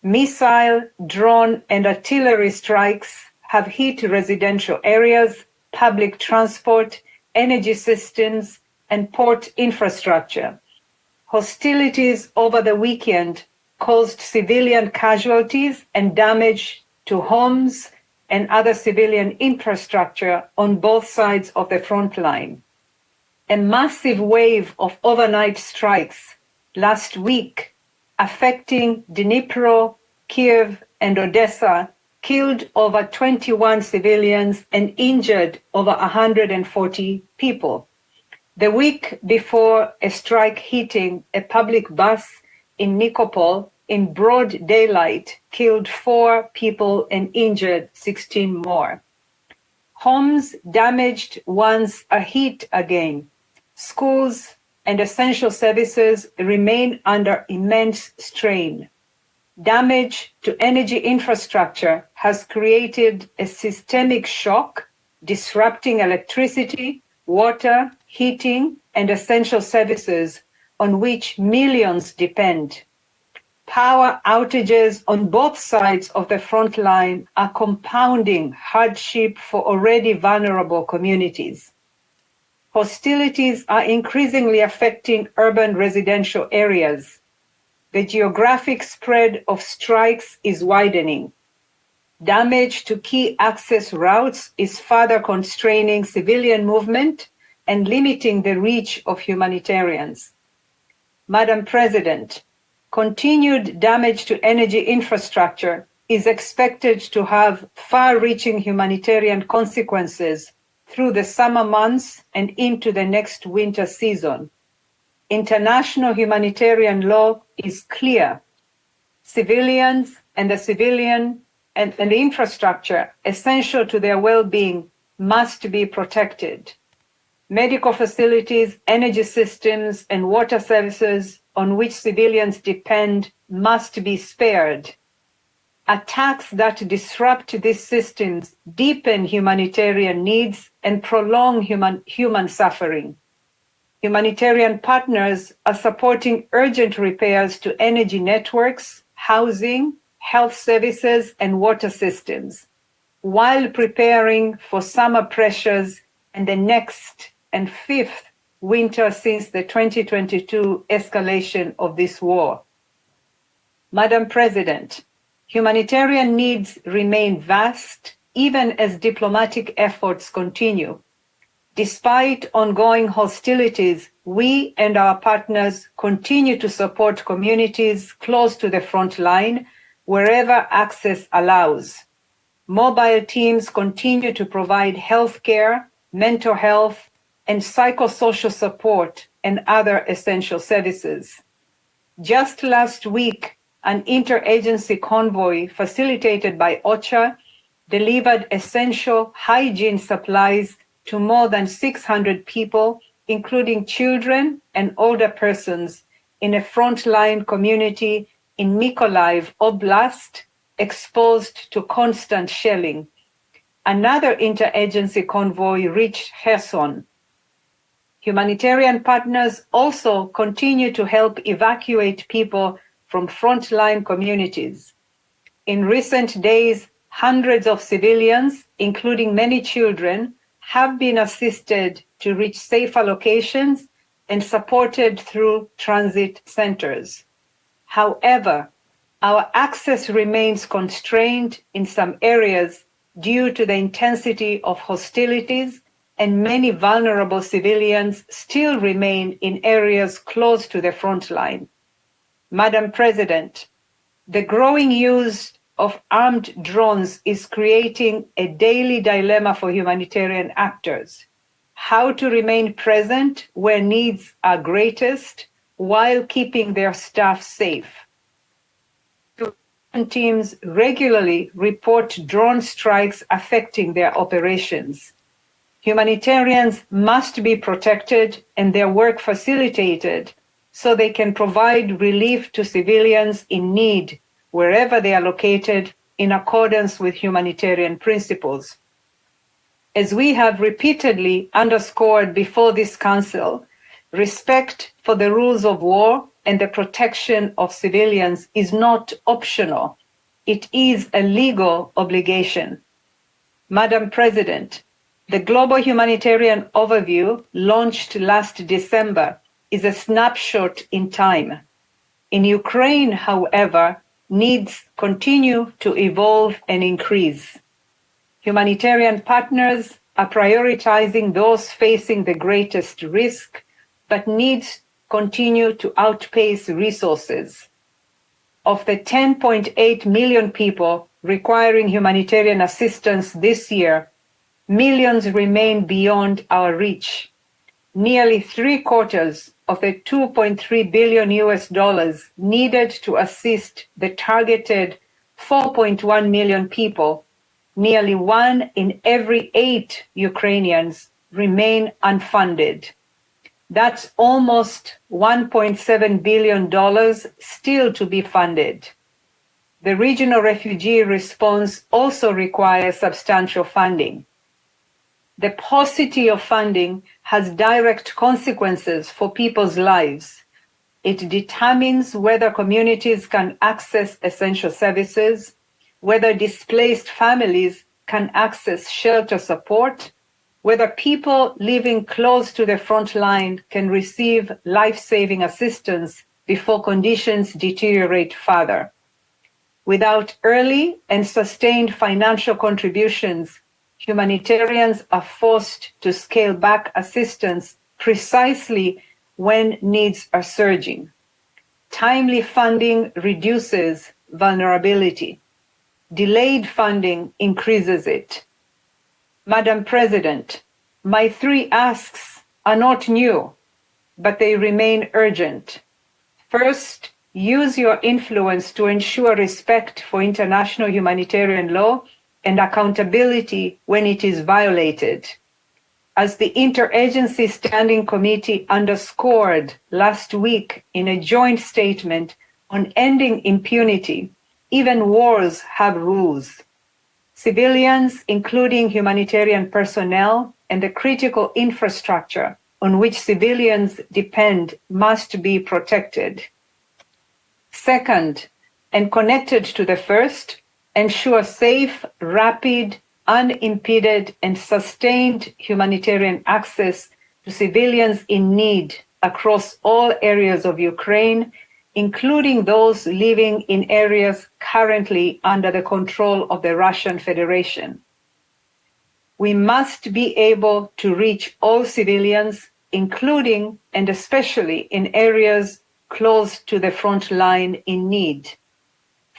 Missile, drone, and artillery strikes have hit residential areas, public transport, energy systems, and port infrastructure. Hostilities over the weekend caused civilian casualties and damage to homes and other civilian infrastructure on both sides of the front line. a massive wave of overnight strikes last week affecting Dnipro, Kiev, and Odessa killed over 21 civilians and injured over 140 people. The week before, a strike hitting a public bus in Nikopol in broad daylight killed 4 people and injured 16 more. Homes damaged once are hit again. Schools and essential services remain under immense strain. Damage to energy infrastructure has created a systemic shock, disrupting electricity, water, heating, and essential services on which millions depend. Power outages on both sides of the front line are compounding hardship for already vulnerable communities. Hostilities are increasingly affecting urban residential areas. The geographic spread of strikes is widening. Damage to key access routes is further constraining civilian movement and limiting the reach of humanitarians. Madam President, continued damage to energy infrastructure is expected to have far-reaching humanitarian consequences through the summer months and into the next winter season. International humanitarian law is clear. Civilians and the infrastructure essential to their well-being must be protected. Medical facilities, energy systems, and water services on which civilians depend must be spared. Attacks that disrupt these systems deepen humanitarian needs and prolong human suffering. Humanitarian partners are supporting urgent repairs to energy networks, housing, health services, and water systems, while preparing for summer pressures and the next and 5th winter since the 2022 escalation of this war. Madam President, humanitarian needs remain vast even as diplomatic efforts continue. Despite ongoing hostilities, we and our partners continue to support communities close to the front line wherever access allows. Mobile teams continue to provide healthcare, mental health, and psychosocial support and other essential services. Just last week, an interagency convoy facilitated by OCHA delivered essential hygiene supplies to more than 600 people, including children and older persons, in a frontline community in Mykolaiv Oblast, exposed to constant shelling. Another interagency convoy reached Kherson. Humanitarian partners also continue to help evacuate people from frontline communities. In recent days, hundreds of civilians, including many children, have been assisted to reach safer locations and supported through transit centers. However, our access remains constrained in some areas due to the intensity of hostilities, and many vulnerable civilians still remain in areas close to the front line. Madam President, the growing use of armed drones is creating a daily dilemma for humanitarian actors: how to remain present where needs are greatest while keeping their staff safe. Teams regularly report drone strikes affecting their operations. Humanitarians must be protected and their work facilitated so they can provide relief to civilians in need wherever they are located in accordance with humanitarian principles. As we have repeatedly underscored before this Council, respect for the rules of war and the protection of civilians is not optional. It is a legal obligation. Madam President, the Global Humanitarian Overview, launched last December, is a snapshot in time. In Ukraine, however, needs continue to evolve and increase. Humanitarian partners are prioritizing those facing the greatest risk, but needs continue to outpace resources. Of the 10.8 million people requiring humanitarian assistance this year, millions remain beyond our reach. Nearly 3/4 of the $2.3 billion needed to assist the targeted 4.1 million people, nearly 1 in every 8 Ukrainians remain unfunded. That's almost $1.7 billion still to be funded. The regional refugee response also requires substantial funding. The paucity of funding has direct consequences for people's lives. It determines whether communities can access essential services, whether displaced families can access shelter support, whether people living close to the front line can receive life-saving assistance before conditions deteriorate further. Without early and sustained financial contributions, humanitarians are forced to scale back assistance precisely when needs are surging. Timely funding reduces vulnerability. Delayed funding increases it. Madam President, my 3 asks are not new, but they remain urgent. First, use your influence to ensure respect for international humanitarian law and accountability when it is violated. As the Interagency Standing Committee underscored last week in a joint statement on ending impunity, even wars have rules. Civilians, including humanitarian personnel and the critical infrastructure on which civilians depend, must be protected. Second, and connected to the first, ensure safe, rapid, unimpeded, and sustained humanitarian access to civilians in need across all areas of Ukraine, including those living in areas currently under the control of the Russian Federation. We must be able to reach all civilians, including and especially in areas close to the front line in need.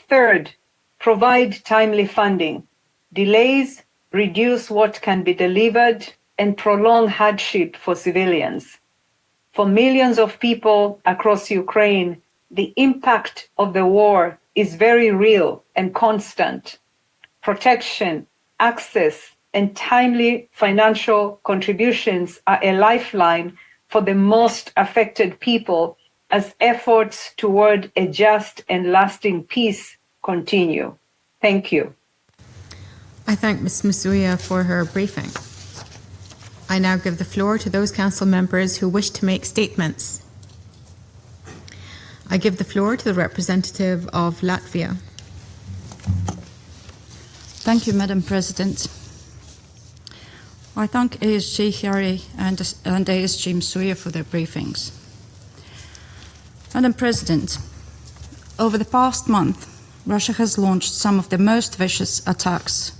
Third, provide timely funding. Delays reduce what can be delivered and prolong hardship for civilians. For millions of people across Ukraine, the impact of the war is very real and constant. Protection, access, and timely financial contributions are a lifeline for the most affected people as efforts toward a just and lasting peace continue. Thank you. I thank Ms. Masuya for her briefing. I now give the floor to those council members who wish to make statements. I give the floor to the representative of Latvia. Thank you, Madam President. I thank ASG Harry and ASG Msuya for their briefings. Madam President, over the past month, Russia has launched some of the most vicious attacks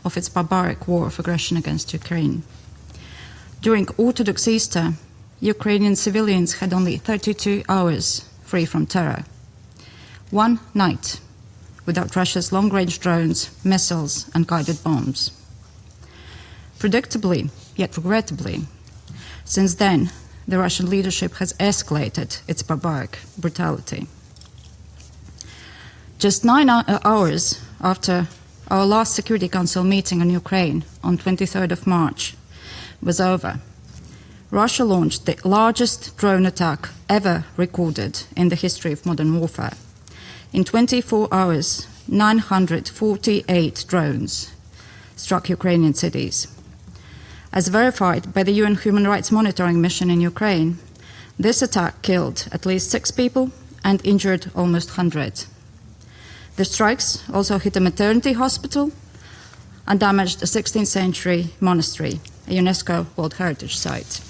of its barbaric war of aggression against Ukraine. During Orthodox Easter, Ukrainian civilians had only 32 hours free from terror. One night without Russia's long-range drones, missiles, and guided bombs. Predictably, yet regrettably, since then, the Russian leadership has escalated its barbaric brutality. Just 9 hours after our last Security Council meeting on Ukraine on 23rd of March was over, Russia launched the largest drone attack ever recorded in the history of modern warfare. In 24 hours, 948 drones struck Ukrainian cities. As verified by the UN Human Rights Monitoring Mission in Ukraine, this attack killed at least 6 people and injured almost 100. The strikes also hit a maternity hospital and damaged a 16th century monastery, a UNESCO World Heritage Site.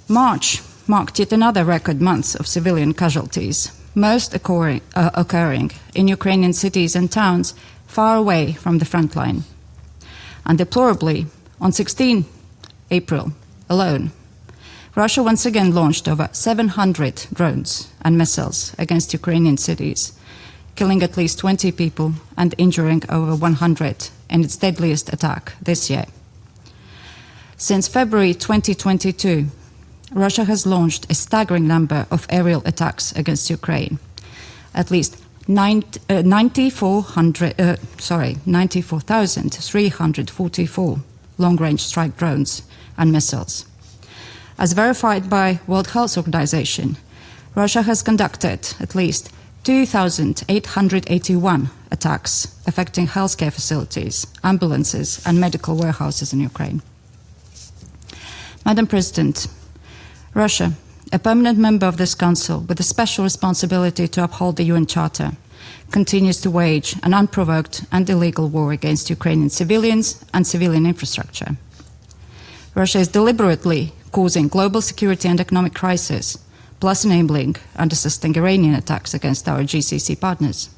March marked yet another record month of civilian casualties, most occurring in Ukrainian cities and towns far away from the front line. And deplorably, on 16 April alone, Russia once again launched over 700 drones and missiles against Ukrainian cities, killing at least 20 people and injuring over 100 in its deadliest attack this year. Since February 2022, Russia has launched a staggering number of aerial attacks against Ukraine. At least 94,344 long-range strike drones and missiles. As verified by World Health Organization, Russia has conducted at least 2,881 attacks affecting healthcare facilities, ambulances, and medical warehouses in Ukraine. Madam President, Russia, a permanent member of this Council with a special responsibility to uphold the UN Charter, continues to wage an unprovoked and illegal war against Ukrainian civilians and civilian infrastructure. Russia is deliberately causing global security and economic crisis, plus enabling and assisting Iranian attacks against our GCC partners.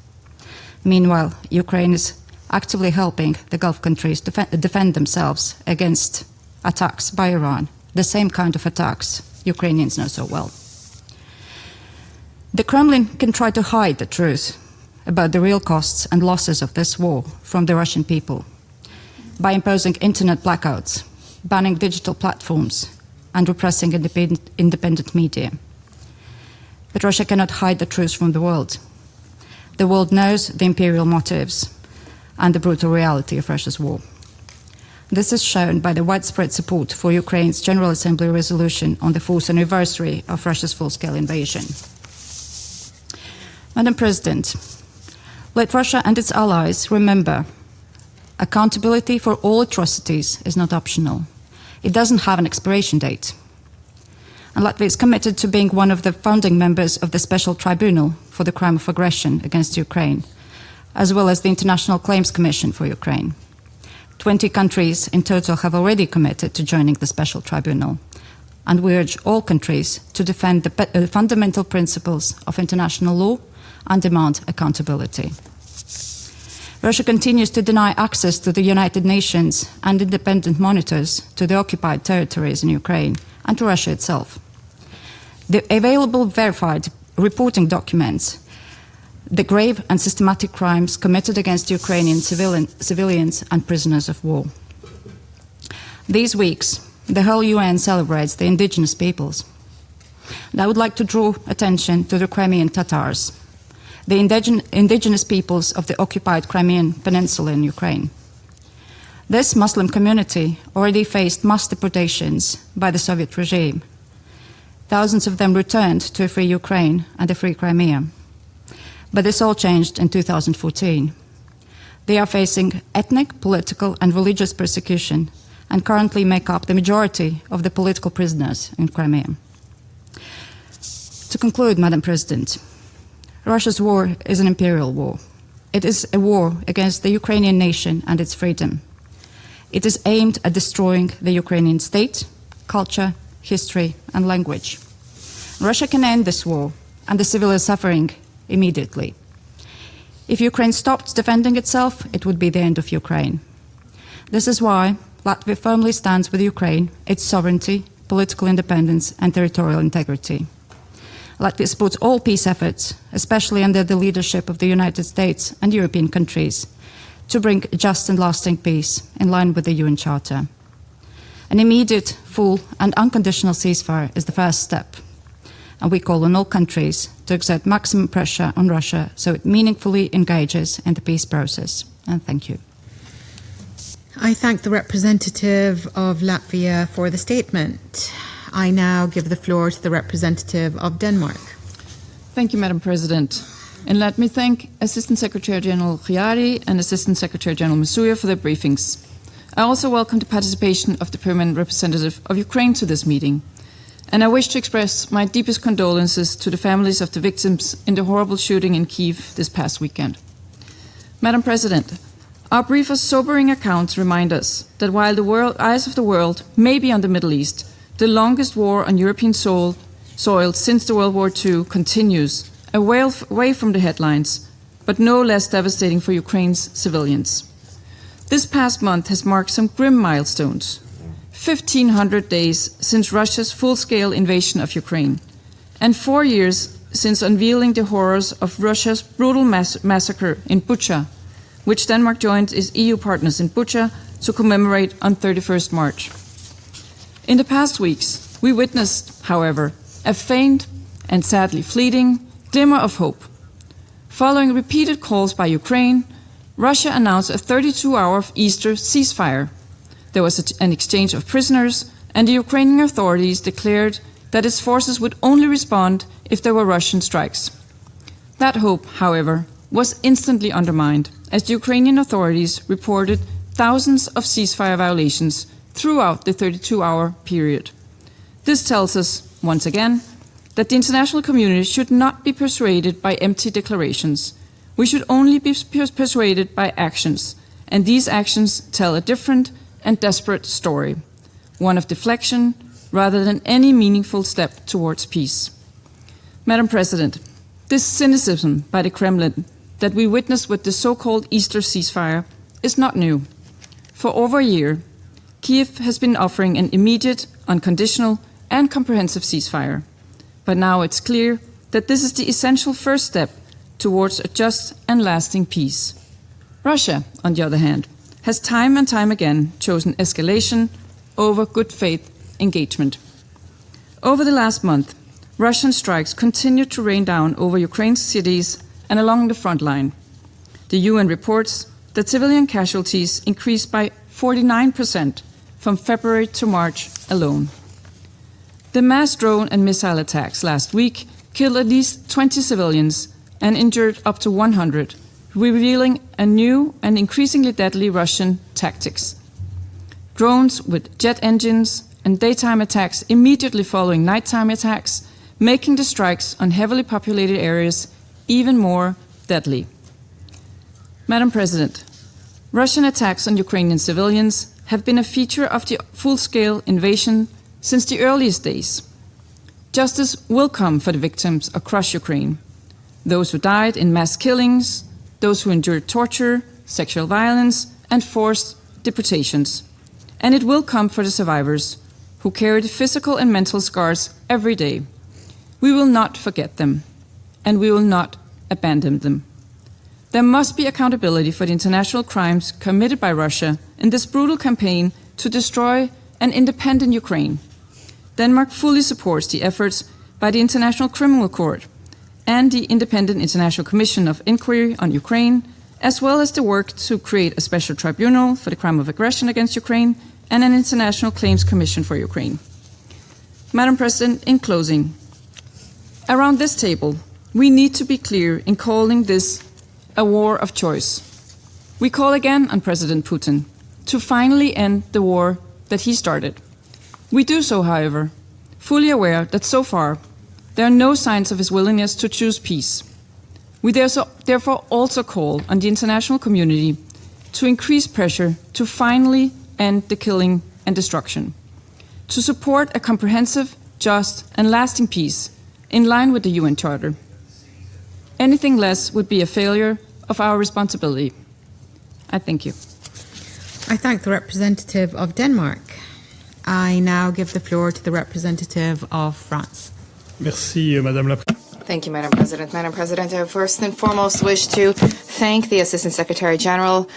Meanwhile, Ukraine is actively helping the Gulf countries defend themselves against attacks by Iran, the same kind of attacks Ukrainians know so well. The Kremlin can try to hide the truth about the real costs and losses of this war from the Russian people by imposing internet blackouts, banning digital platforms, and repressing independent media. But Russia cannot hide the truth from the world. The world knows the imperial motives and the brutal reality of Russia's war. This is shown by the widespread support for Ukraine's General Assembly resolution on the 4th anniversary of Russia's full-scale invasion. Madam President, let Russia and its allies remember, accountability for all atrocities is not optional. It doesn't have an expiration date. And Latvia is committed to being one of the founding members of the Special Tribunal for the Crime of Aggression against Ukraine, as well as the International Claims Commission for Ukraine. 20 countries in total have already committed to joining the Special Tribunal, and we urge all countries to defend the fundamental principles of international law and demand accountability. Russia continues to deny access to the United Nations and independent monitors to the occupied territories in Ukraine and to Russia itself. The available verified reporting documents the grave and systematic crimes committed against Ukrainian civilians and prisoners of war. These weeks, the whole UN celebrates the indigenous peoples. And I would like to draw attention to the Crimean Tatars, the indigenous peoples of the occupied Crimean Peninsula in Ukraine. This Muslim community already faced mass deportations by the Soviet regime. Thousands of them returned to a free Ukraine and a free Crimea. But this all changed in 2014. They are facing ethnic, political, and religious persecution and currently make up the majority of the political prisoners in Crimea. To conclude, Madam President, Russia's war is an imperial war. It is a war against the Ukrainian nation and its freedom. It is aimed at destroying the Ukrainian state, culture, history, and language. Russia can end this war and the civilian suffering immediately. If Ukraine stopped defending itself, it would be the end of Ukraine. This is why Latvia firmly stands with Ukraine, its sovereignty, political independence, and territorial integrity. Latvia supports all peace efforts, especially under the leadership of the United States and European countries, to bring just and lasting peace in line with the UN Charter. An immediate, full, and unconditional ceasefire is the first step, and we call on all countries to exert maximum pressure on Russia so it meaningfully engages in the peace process. And thank you. I thank the representative of Latvia for the statement. I now give the floor to the representative of Denmark. Thank you, Madam President. And let me thank Assistant Secretary General Chiari and Assistant Secretary General Musuya for their briefings. I also welcome the participation of the permanent representative of Ukraine to this meeting. And I wish to express my deepest condolences to the families of the victims in the horrible shooting in Kyiv this past weekend. Madam President, our brief and sobering accounts remind us that while the eyes of the world may be on the Middle East, the longest war on European soil since the World War II continues, away from the headlines, but no less devastating for Ukraine's civilians. This past month has marked some grim milestones. 1,500 days since Russia's full-scale invasion of Ukraine, and 4 years since unveiling the horrors of Russia's brutal massacre in Bucha, which Denmark joined its EU partners in Bucha to commemorate on 31st March. In the past weeks, we witnessed, however, a faint and sadly fleeting glimmer of hope. Following repeated calls by Ukraine, Russia announced a 32-hour Easter ceasefire. There was an exchange of prisoners, and the Ukrainian authorities declared that its forces would only respond if there were Russian strikes. That hope, however, was instantly undermined as the Ukrainian authorities reported thousands of ceasefire violations throughout the 32-hour period. This tells us, once again, that the international community should not be persuaded by empty declarations. We should only be persuaded by actions, and these actions tell a different and desperate story, one of deflection rather than any meaningful step towards peace. Madam President, this cynicism by the Kremlin that we witnessed with the so-called Easter ceasefire is not new. For over a year, Kiev has been offering an immediate, unconditional, and comprehensive ceasefire. But now it's clear that this is the essential first step towards a just and lasting peace. Russia, on the other hand, has time and time again chosen escalation over good faith engagement. Over the last month, Russian strikes continued to rain down over Ukraine's cities and along the front line. The UN reports that civilian casualties increased by 49% from February to March alone. The mass drone and missile attacks last week killed at least 20 civilians and injured up to 100, revealing a new and increasingly deadly Russian tactics. Drones with jet engines and daytime attacks immediately following nighttime attacks, making the strikes on heavily populated areas even more deadly. Madam President, Russian attacks on Ukrainian civilians have been a feature of the full-scale invasion since the earliest days. Justice will come for the victims across Ukraine, those who died in mass killings, those who endured torture, sexual violence, and forced deportations. And it will come for the survivors who carried physical and mental scars every day. We will not forget them, and we will not abandon them. There must be accountability for the international crimes committed by Russia in this brutal campaign to destroy an independent Ukraine. Denmark fully supports the efforts by the International Criminal Court and the Independent International Commission of Inquiry on Ukraine, as well as the work to create a special tribunal for the crime of aggression against Ukraine and an International Claims Commission for Ukraine. Madam President, in closing, around this table, we need to be clear in calling this a war of choice. We call again on President Putin to finally end the war that he started. We do so, however, fully aware that so far there are no signs of his willingness to choose peace. We therefore also call on the international community to increase pressure to finally end the killing and destruction, to support a comprehensive, just, and lasting peace in line with the UN Charter. Anything less would be a failure of our responsibility. I thank you. I thank the representative of Denmark. I now give the floor to the representative of France. Merci, Madame la Thank you, Madam President. Madam President, I first and foremost wish to thank the Assistant Secretary General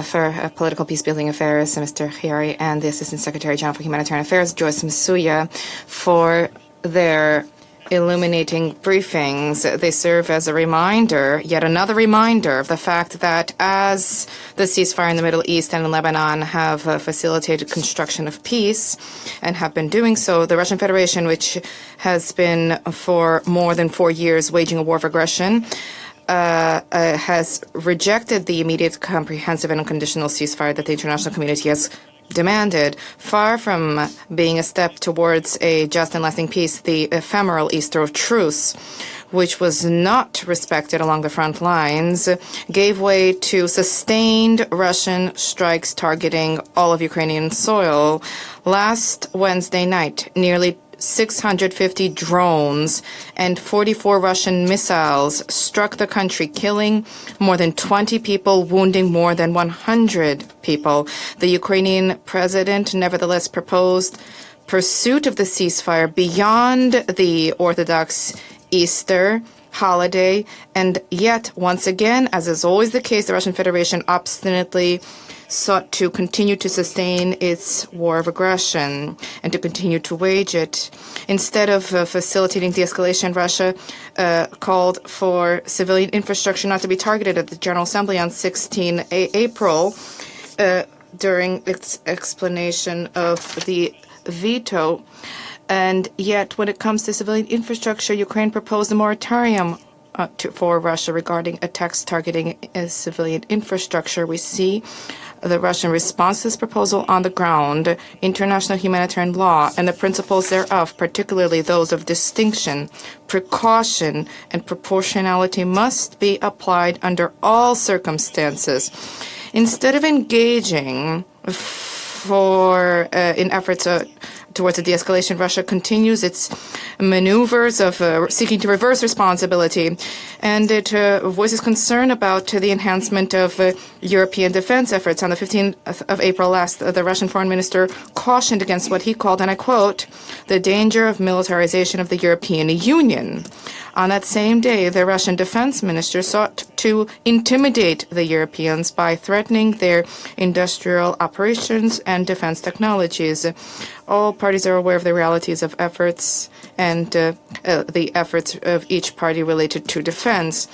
for Political Peacebuilding Affairs, Mr. Khiari, and the Assistant Secretary General for Humanitarian Affairs, Joyce Masuya, for their illuminating briefings. They serve as a reminder, yet another reminder, of the fact that as the ceasefire in the Middle East and in Lebanon have facilitated construction of peace and have been doing so, the Russian Federation, which has been for more than 4 years waging a war of aggression, has rejected the immediate, comprehensive, and unconditional ceasefire that the international community has demanded. Far from being a step towards a just and lasting peace, the ephemeral Easter of truce, which was not respected along the front lines, gave way to sustained Russian strikes targeting all of Ukrainian soil. Last Wednesday night, nearly 650 drones and 44 Russian missiles struck the country, killing more than 20 people, wounding more than 100 people. The Ukrainian president nevertheless proposed pursuit of the ceasefire beyond the Orthodox Easter holiday, and yet, once again, as is always the case, the Russian Federation obstinately sought to continue to sustain its war of aggression and to continue to wage it. Instead of facilitating de-escalation, Russia called for civilian infrastructure not to be targeted at the General Assembly on 16 April during its explanation of the veto. And yet, when it comes to civilian infrastructure, Ukraine proposed a moratorium for Russia regarding attacks targeting civilian infrastructure. We see the Russian response to this proposal on the ground, international humanitarian law, and the principles thereof, particularly those of distinction, precaution, and proportionality, must be applied under all circumstances. Instead of engaging in efforts towards a de-escalation, Russia continues its maneuvers of seeking to reverse responsibility, and it voices concern about the enhancement of European defense efforts. On the 15th of April last, the Russian foreign minister cautioned against what he called, and I quote, the danger of militarization of the European Union. On that same day, the Russian defense minister sought to intimidate the Europeans by threatening their industrial operations and defense technologies. All parties are aware of the realities of efforts and the efforts of each party related to defense.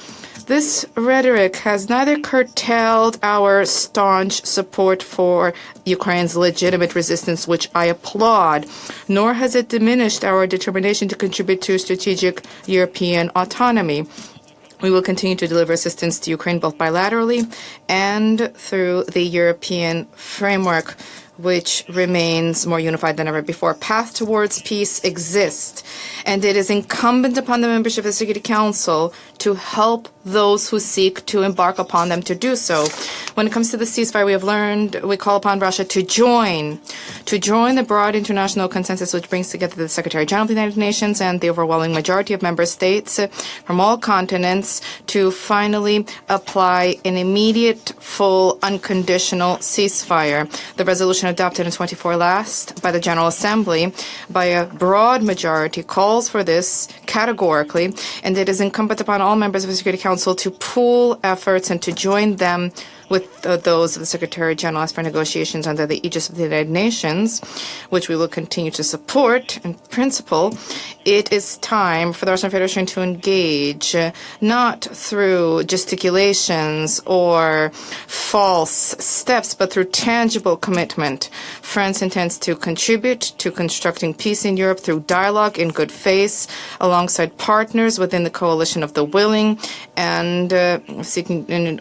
This rhetoric has neither curtailed our staunch support for Ukraine's legitimate resistance, which I applaud, nor has it diminished our determination to contribute to strategic European autonomy. We will continue to deliver assistance to Ukraine both bilaterally and through the European framework, which remains more unified than ever before. Path towards peace exists, and it is incumbent upon the membership of the Security Council to help those who seek to embark upon them to do so. When it comes to the ceasefire, we call upon Russia to join the broad international consensus which brings together the Secretary General of the United Nations and the overwhelming majority of member states from all continents to finally apply an immediate, full, unconditional ceasefire. The resolution adopted in 24 last by the General Assembly by a broad majority calls for this categorically, and it is incumbent upon all members of the Security Council to pool efforts and to join them with those of the Secretary General as for negotiations under the aegis of the United Nations, which we will continue to support in principle. It is time for the Russian Federation to engage, not through gesticulations or false steps, but through tangible commitment. France intends to contribute to constructing peace in Europe through dialogue in good faith, alongside partners within the coalition of the willing, and seeking in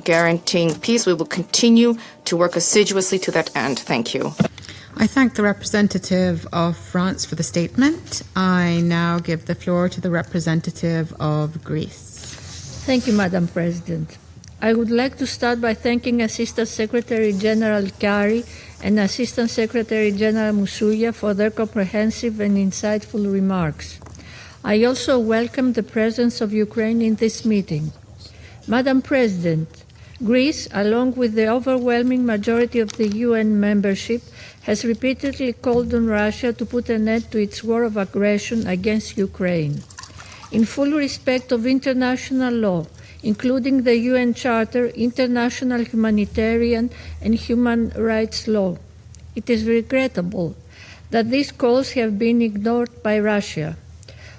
guaranteeing peace. We will continue to work assiduously to that end. Thank you. I thank the representative of France for the statement. I now give the floor to the representative of Greece. Thank you, Madam President. I would like to start by thanking Assistant Secretary General Kari and Assistant Secretary General Moussouya for their comprehensive and insightful remarks. I also welcome the presence of Ukraine in this meeting. Madam President, Greece, along with the overwhelming majority of the UN membership, has repeatedly called on Russia to put an end to its war of aggression against Ukraine. In full respect of international law, including the UN Charter, international humanitarian and human rights law, it is regrettable that these calls have been ignored by Russia.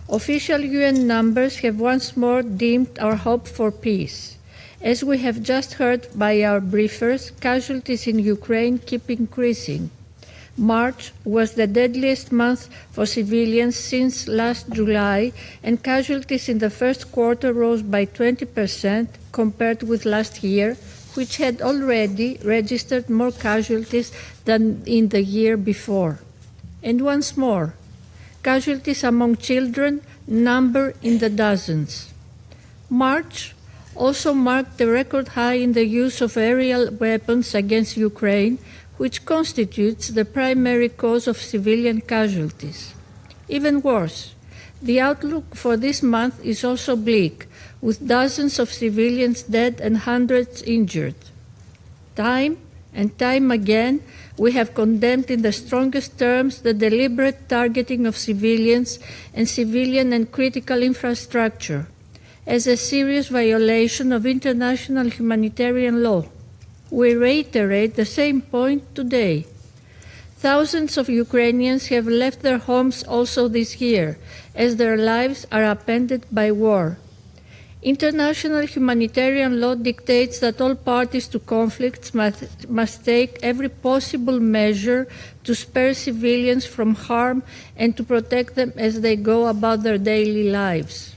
Official UN numbers have once more dimmed our hope for peace. As we have just heard by our briefers, casualties in Ukraine keep increasing. March was the deadliest month for civilians since last July, and casualties in the first quarter rose by 20% compared with last year, which had already registered more casualties than in the year before. And once more, casualties among children number in the dozens. March also marked the record high in the use of aerial weapons against Ukraine, which constitutes the primary cause of civilian casualties. Even worse, the outlook for this month is also bleak, with dozens of civilians dead and hundreds injured. Time and time again, we have condemned in the strongest terms the deliberate targeting of civilians and civilian and critical infrastructure as a serious violation of international humanitarian law. We reiterate the same point today. Thousands of Ukrainians have left their homes also this year, as their lives are upended by war. International humanitarian law dictates that all parties to conflicts must take every possible measure to spare civilians from harm and to protect them as they go about their daily lives.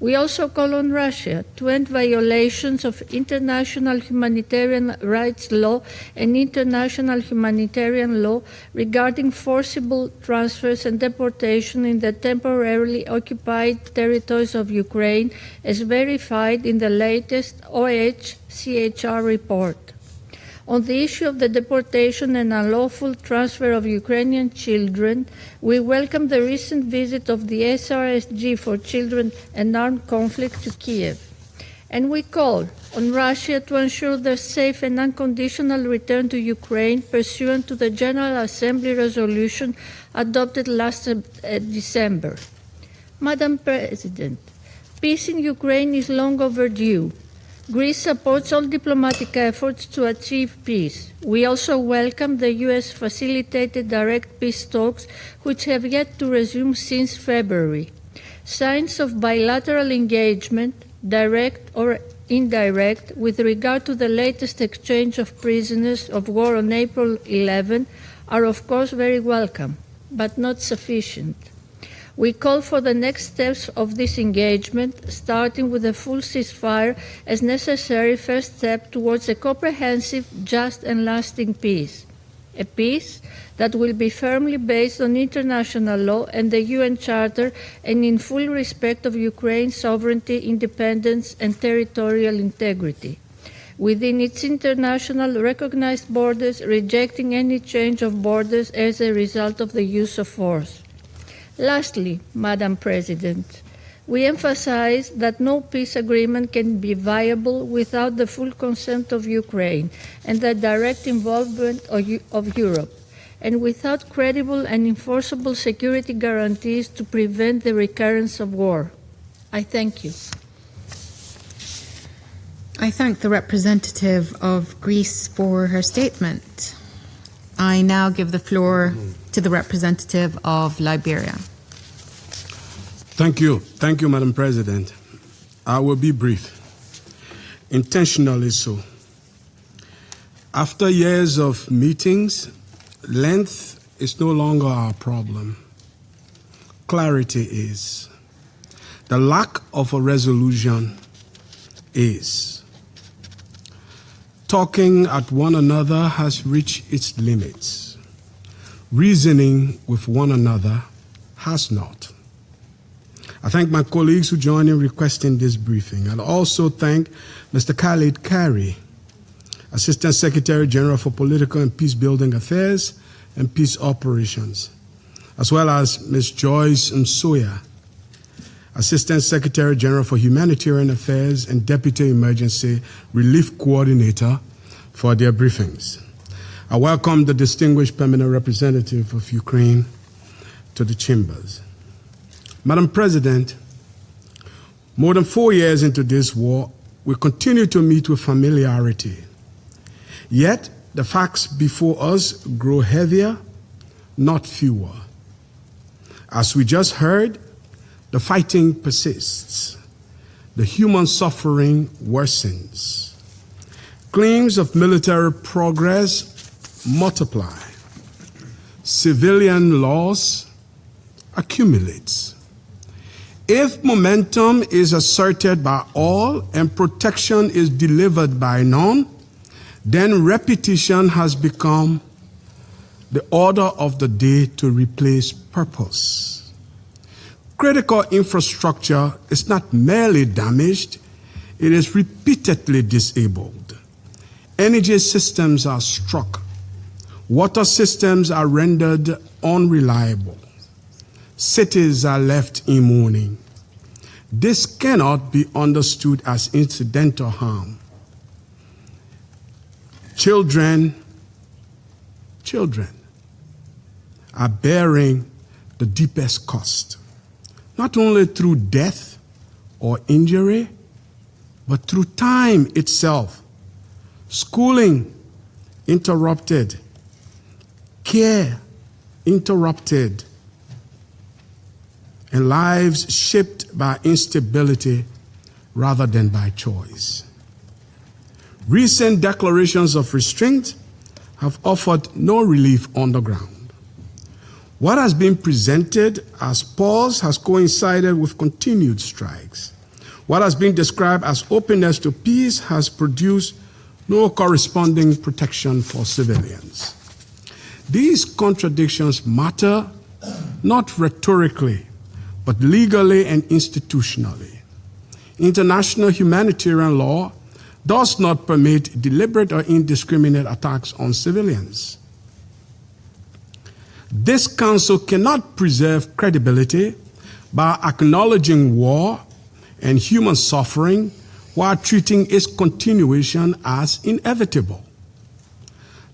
We also call on Russia to end violations of international humanitarian rights law and international humanitarian law regarding forcible transfers and deportation in the temporarily occupied territories of Ukraine, as verified in the latest OHCHR report. On the issue of the deportation and unlawful transfer of Ukrainian children, we welcome the recent visit of the SRSG for Children and Armed Conflict to Kiev. And we call on Russia to ensure their safe and unconditional return to Ukraine pursuant to the General Assembly resolution adopted last December. Madam President, peace in Ukraine is long overdue. Greece supports all diplomatic efforts to achieve peace. We also welcome the U.S. facilitated direct peace talks, which have yet to resume since February. Signs of bilateral engagement, direct or indirect, with regard to the latest exchange of prisoners of war on April 11 are of course very welcome, but not sufficient. We call for the next steps of this engagement, starting with a full ceasefire as necessary first step towards a comprehensive, just and lasting peace. A peace that will be firmly based on international law and the UN Charter and in full respect of Ukraine's sovereignty, independence, and territorial integrity, within its international recognized borders, rejecting any change of borders as a result of the use of force. Lastly, Madam President, we emphasize that no peace agreement can be viable without the full consent of Ukraine and the direct involvement of Europe, and without credible and enforceable security guarantees to prevent the recurrence of war. I thank you. I thank the representative of Greece for her statement. I now give the floor to the representative of Liberia. Thank you. Thank you, Madam President. I will be brief, intentionally so. After years of meetings, length is no longer our problem. Clarity is. The lack of a resolution is. Talking at one another has reached its limits. Reasoning with one another has not. I thank my colleagues who joined in requesting this briefing. I'd also thank Mr. Khalid Kari, Assistant Secretary General for Political and Peace-Building Affairs and Peace Operations, as well as Ms. Joyce Msoya, Assistant Secretary General for Humanitarian Affairs and Deputy Emergency Relief Coordinator, for their briefings. I welcome the distinguished permanent representative of Ukraine to the chambers. Madam President, more than 4 years into this war, we continue to meet with familiarity. Yet, the facts before us grow heavier, not fewer. As we just heard, the fighting persists. The human suffering worsens. Claims of military progress multiply. Civilian loss accumulates. If momentum is asserted by all and protection is delivered by none, then repetition has become the order of the day to replace purpose. Critical infrastructure is not merely damaged, it is repeatedly disabled. Energy systems are struck. Water systems are rendered unreliable. cities are left in mourning. This cannot be understood as incidental harm. Children are bearing the deepest cost, not only through death or injury, but through time itself. Schooling interrupted, care interrupted, and lives shaped by instability rather than by choice. Recent declarations of restraint have offered no relief on the ground. What has been presented as pause has coincided with continued strikes. What has been described as openness to peace has produced no corresponding protection for civilians. These contradictions matter not rhetorically, but legally and institutionally. International humanitarian law does not permit deliberate or indiscriminate attacks on civilians. This council cannot preserve credibility by acknowledging war and human suffering while treating its continuation as inevitable.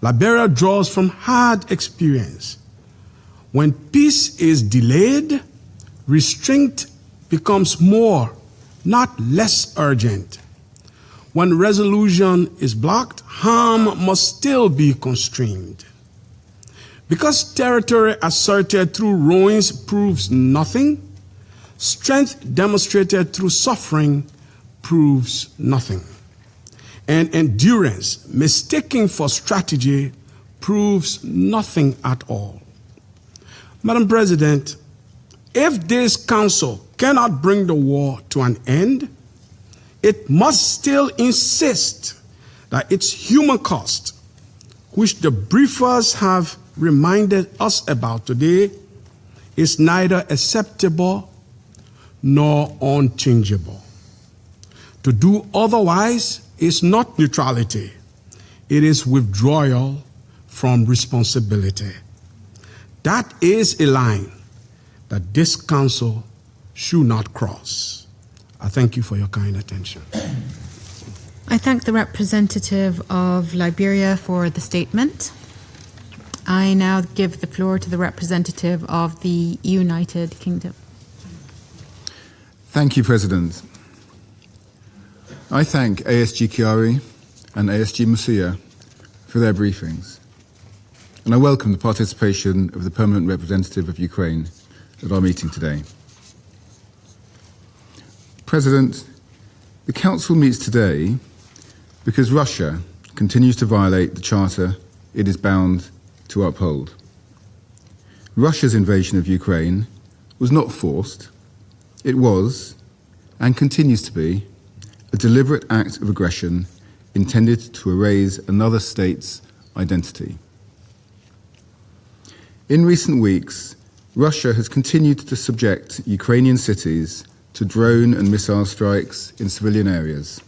Liberia draws from hard experience. When peace is delayed, restraint becomes more, not less urgent. When resolution is blocked, harm must still be constrained. Because territory asserted through ruins proves nothing, strength demonstrated through suffering proves nothing. And endurance, mistaken for strategy, proves nothing at all. Madam President, if this council cannot bring the war to an end, it must still insist that its human cost, which the briefers have reminded us about today, is neither acceptable nor unchangeable. To do otherwise is not neutrality, it is withdrawal from responsibility. That is a line that this council should not cross. I thank you for your kind attention. I thank the representative of Liberia for the statement. I now give the floor to the representative of the United Kingdom. Thank you, President. I thank ASG Chiari and ASG Musuya for their briefings, and I welcome the participation of the permanent representative of Ukraine at our meeting today. President, the Council meets today because Russia continues to violate the Charter it is bound to uphold. Russia's invasion of Ukraine was not forced. It was, and continues to be, a deliberate act of aggression intended to erase another state's identity. In recent weeks, Russia has continued to subject Ukrainian cities to drone and missile strikes in civilian areas.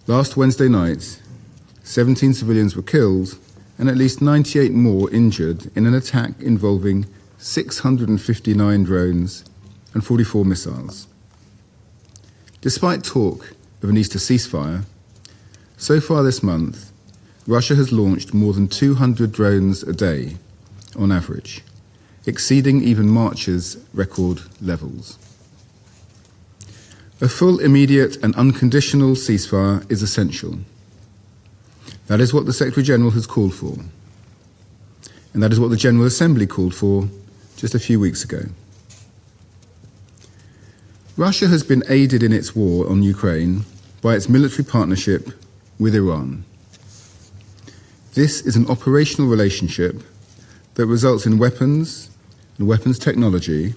Last Wednesday night, 17 civilians were killed and at least 98 more injured in an attack involving 659 drones and 44 missiles. Despite talk of an Easter ceasefire, so far this month, Russia has launched more than 200 drones a day, on average, exceeding even March's record levels. A full, immediate and unconditional ceasefire is essential. That is what the Secretary-General has called for. And that is what the General Assembly called for just a few weeks ago. Russia has been aided in its war on Ukraine by its military partnership with Iran. This is an operational relationship that results in weapons and weapons technology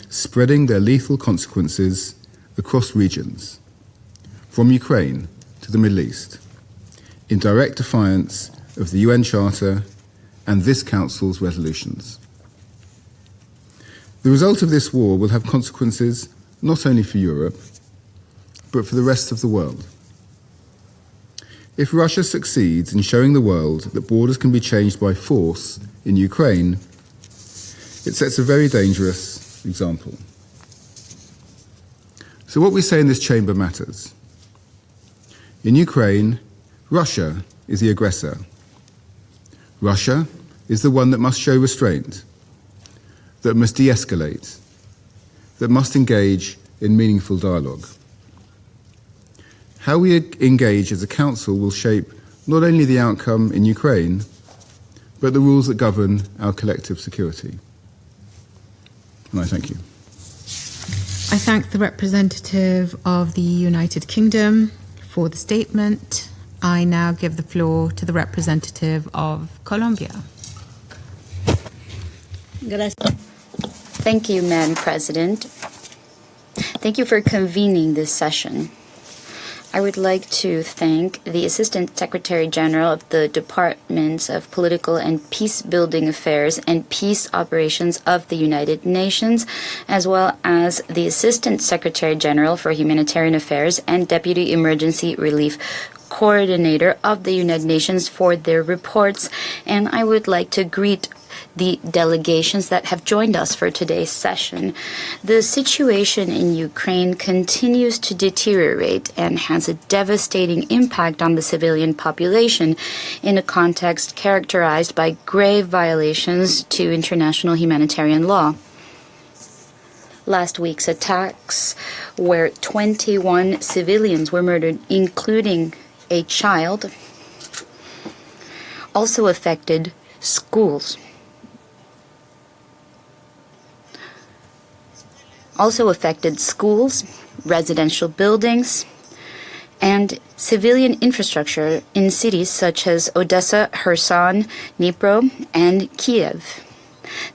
spreading their lethal consequences across regions, from Ukraine to the Middle East, in direct defiance of the UN Charter and this Council's resolutions. The result of this war will have consequences not only for Europe, but for the rest of the world. If Russia succeeds in showing the world that borders can be changed by force in Ukraine, It sets a very dangerous example. So what we say in this chamber matters. In Ukraine, Russia is the aggressor. Russia is the one that must show restraint, that must de-escalate, that must engage in meaningful dialogue. How we engage as a council will shape not only the outcome in Ukraine, but the rules that govern our collective security. And I thank you. I thank the representative of the United Kingdom for the statement. I now give the floor to the representative of Colombia. Thank you, Madam President. Thank you for convening this session. I would like to thank the Assistant Secretary General of the Departments of Political and Peace-Building Affairs and Peace Operations of the United Nations, as well as the Assistant Secretary General for Humanitarian Affairs and Deputy Emergency Relief Coordinator of the United Nations for their reports, and I would like to greet the delegations that have joined us for today's session. The situation in Ukraine continues to deteriorate and has a devastating impact on the civilian population in a context characterized by grave violations to international humanitarian law. Last week's attacks, where 21 civilians were murdered, including a child, also affected schools. Residential buildings, and civilian infrastructure in cities such as Odessa, Kherson, Dnipro, and Kiev.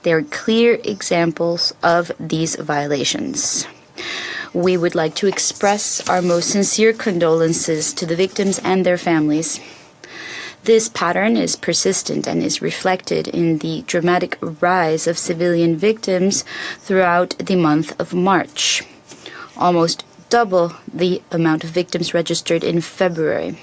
They are clear examples of these violations. We would like to express our most sincere condolences to the victims and their families. This pattern is persistent and is reflected in the dramatic rise of civilian victims throughout the month of March, almost double the amount of victims registered in February.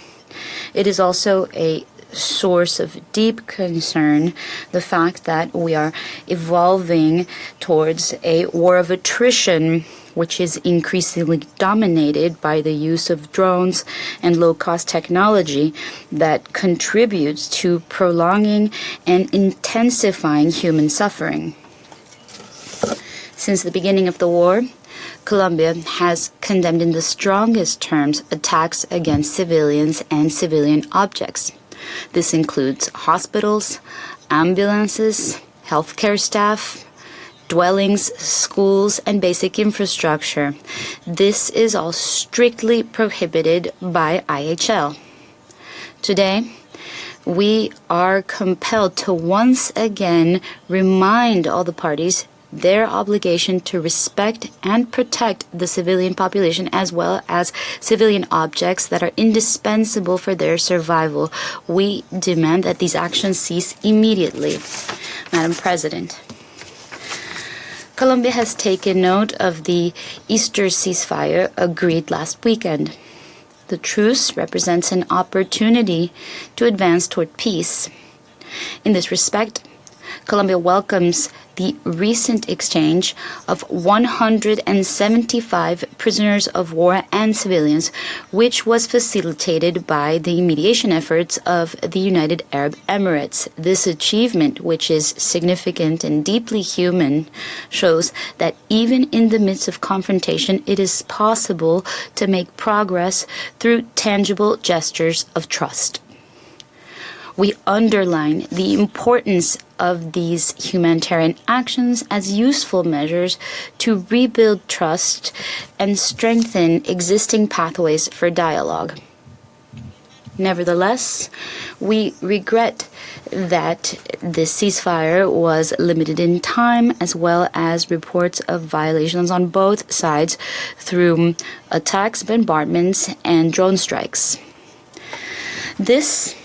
It is also a source of deep concern, the fact that we are evolving towards a war of attrition, which is increasingly dominated by the use of drones and low-cost technology that contributes to prolonging and intensifying human suffering. Since the beginning of the war, Colombia has condemned in the strongest terms attacks against civilians and civilian objects. This includes hospitals, ambulances, healthcare staff, dwellings, schools, and basic infrastructure. This is all strictly prohibited by IHL. Today, we are compelled to once again remind all the parties their obligation to respect and protect the civilian population as well as civilian objects that are indispensable for their survival. We demand that these actions cease immediately. Madam President, Colombia has taken note of the Easter ceasefire agreed last weekend. The truce represents an opportunity to advance toward peace. In this respect, Colombia welcomes the recent exchange of 175 prisoners of war and civilians, which was facilitated by the mediation efforts of the United Arab Emirates. This achievement, which is significant and deeply human, shows that even in the midst of confrontation, it is possible to make progress through tangible gestures of trust. We underline the importance of these humanitarian actions as useful measures to rebuild trust and strengthen existing pathways for dialogue. Nevertheless, we regret that this ceasefire was limited in time, as well as reports of violations on both sides through attacks, bombardments, and drone strikes. This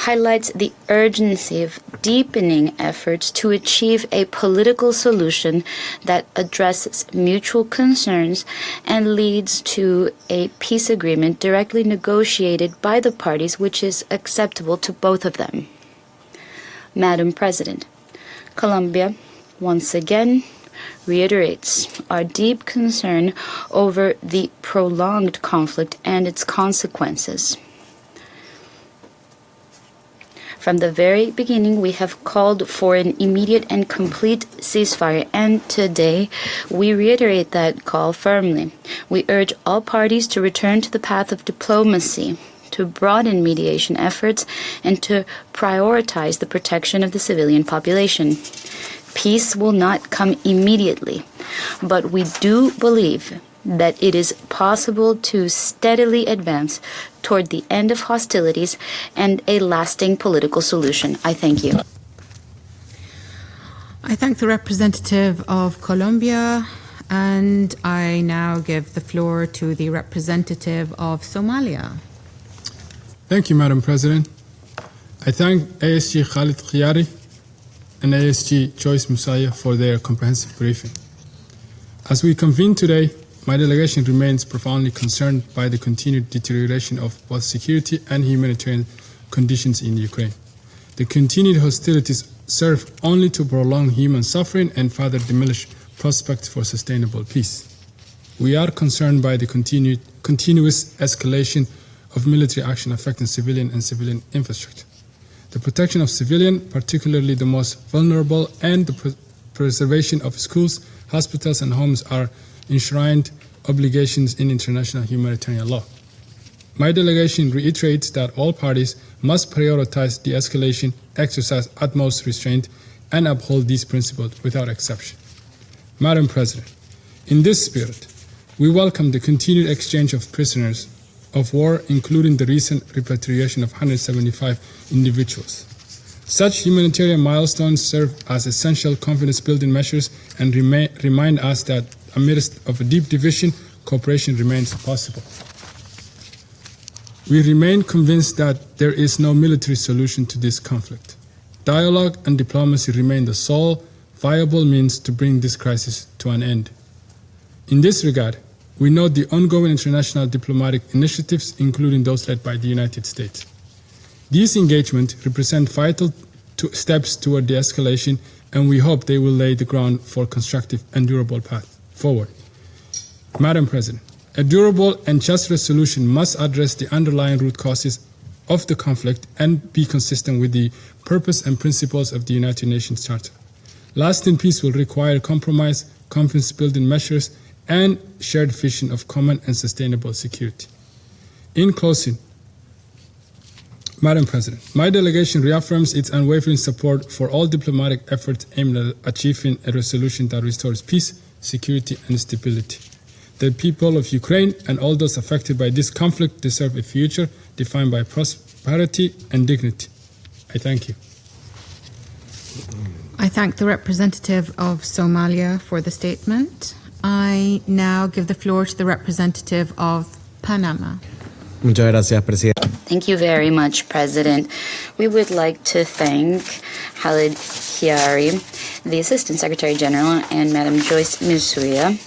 highlights the urgency of deepening efforts to achieve a political solution that addresses mutual concerns and leads to a peace agreement directly negotiated by the parties, which is acceptable to both of them. Madam President, Colombia once again reiterates our deep concern over the prolonged conflict and its consequences. From the very beginning, we have called for an immediate and complete ceasefire, and today we reiterate that call firmly. We urge all parties to return to the path of diplomacy, to broaden mediation efforts, and to prioritize the protection of the civilian population. Peace will not come immediately, but we do believe that it is possible to steadily advance toward the end of hostilities and a lasting political solution. I thank you. I thank the representative of Colombia, and I now give the floor to the representative of Somalia. Thank you, Madam President. I thank ASG Khalid Khiari and ASG Joyce Musaya for their comprehensive briefing. As we convene today, my delegation remains profoundly concerned by the continued deterioration of both security and humanitarian conditions in Ukraine. The continued hostilities serve only to prolong human suffering and further diminish prospects for sustainable peace. We are concerned by the continuous escalation of military action affecting civilian and civilian infrastructure. The protection of civilians, particularly the most vulnerable, and the preservation of schools, hospitals, and homes are enshrined obligations in international humanitarian law. My delegation reiterates that all parties must prioritize de-escalation, exercise utmost restraint, and uphold these principles without exception. Madam President, in this spirit, we welcome the continued exchange of prisoners of war, including the recent repatriation of 175 individuals. Such humanitarian milestones serve as essential confidence-building measures and remind us that amidst of a deep division, cooperation remains possible. We remain convinced that there is no military solution to this conflict. Dialogue and diplomacy remain the sole viable means to bring this crisis to an end. In this regard, we note the ongoing international diplomatic initiatives, including those led by the United States. These engagements represent vital steps toward de-escalation, and we hope they will lay the ground for a constructive and durable path forward. Madam President, a durable and just resolution must address the underlying root causes of the conflict and be consistent with the purpose and principles of the United Nations Charter. Lasting peace will require compromise, confidence-building measures, and shared vision of common and sustainable security. In closing, Madam President, my delegation reaffirms its unwavering support for all diplomatic efforts aimed at achieving a resolution that restores peace, security, and stability. The people of Ukraine and all those affected by this conflict deserve a future defined by prosperity and dignity. I thank you. I thank the representative of Somalia for the statement. I now give the floor to the representative of Panama. Thank you very much, President. We would like to thank Khalid Khiari, the Assistant Secretary General, and Madam Joyce Musuya,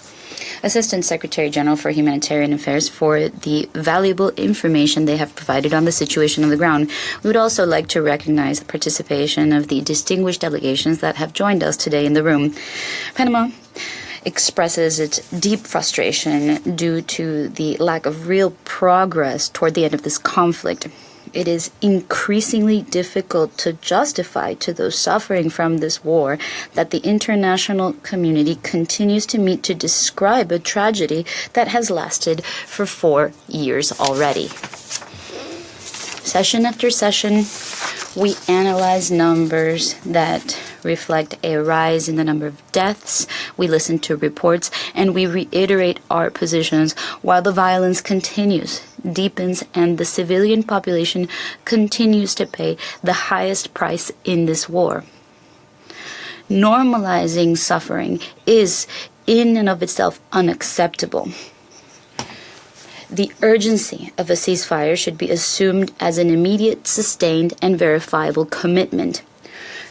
Assistant Secretary General for Humanitarian Affairs, for the valuable information they have provided on the situation on the ground. We would also like to recognize the participation of the distinguished delegations that have joined us today in the room. Panama expresses its deep frustration due to the lack of real progress toward the end of this conflict. It is increasingly difficult to justify to those suffering from this war that the international community continues to meet to describe a tragedy that has lasted for 4 years already. Session after session, we analyze numbers that reflect a rise in the number of deaths. We listen to reports and we reiterate our positions while the violence continues, deepens, and the civilian population continues to pay the highest price in this war. Normalizing suffering is in and of itself unacceptable. The urgency of a ceasefire should be assumed as an immediate, sustained, and verifiable commitment.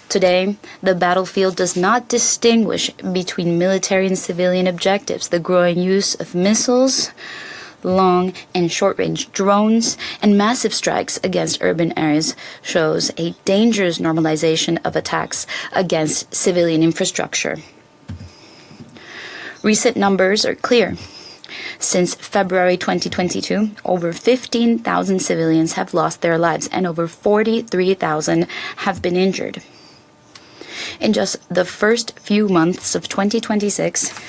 Today, the battlefield does not distinguish between military and civilian objectives. The growing use of missiles, long and short-range drones, and massive strikes against urban areas shows a dangerous normalization of attacks against civilian infrastructure. Recent numbers are clear. Since February 2022, over 15,000 civilians have lost their lives and over 43,000 have been injured. In just the first few months of 2026,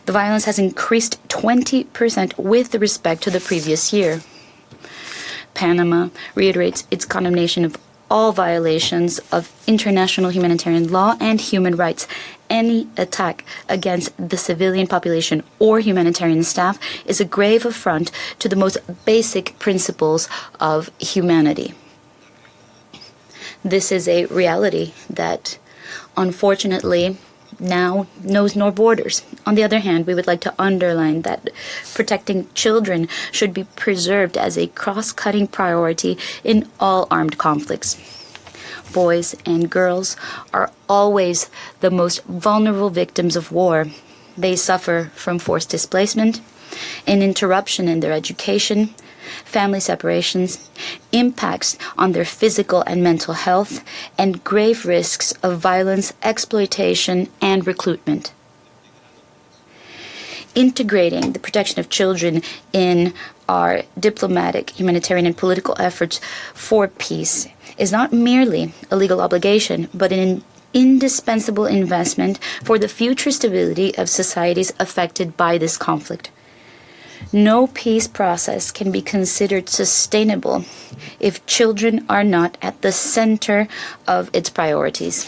the violence has increased 20% with respect to the previous year. Panama reiterates its condemnation of all violations of international humanitarian law and human rights. Any attack against the civilian population or humanitarian staff is a grave affront to the most basic principles of humanity. This is a reality that, unfortunately, now knows no borders. On the other hand, we would like to underline that protecting children should be preserved as a cross-cutting priority in all armed conflicts. Boys and girls are always the most vulnerable victims of war. They suffer from forced displacement, an interruption in their education, family separations, impacts on their physical and mental health, and grave risks of violence, exploitation, and recruitment. Integrating the protection of children in our diplomatic, humanitarian, and political efforts for peace is not merely a legal obligation, but an indispensable investment for the future stability of societies affected by this conflict. No peace process can be considered sustainable if children are not at the center of its priorities.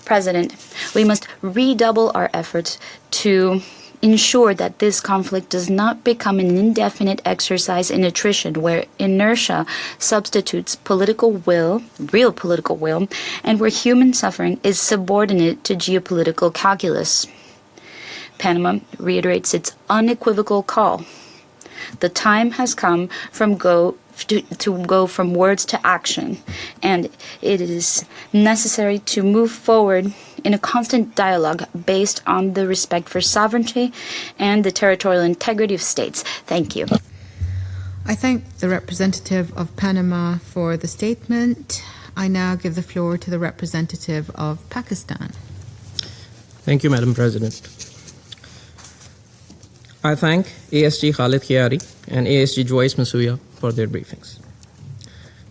President, we must redouble our efforts to ensure that this conflict does not become an indefinite exercise in attrition where inertia substitutes political will, real political will, and where human suffering is subordinate to geopolitical calculus. Panama reiterates its unequivocal call. The time has come to go from words to action, and it is necessary to move forward in a constant dialogue based on the respect for sovereignty and the territorial integrity of states. Thank you. I thank the representative of Panama for the statement. I now give the floor to the representative of Pakistan. Thank you, Madam President. I thank ASG Khalid Khiari and ASG Joyce Masuya for their briefings.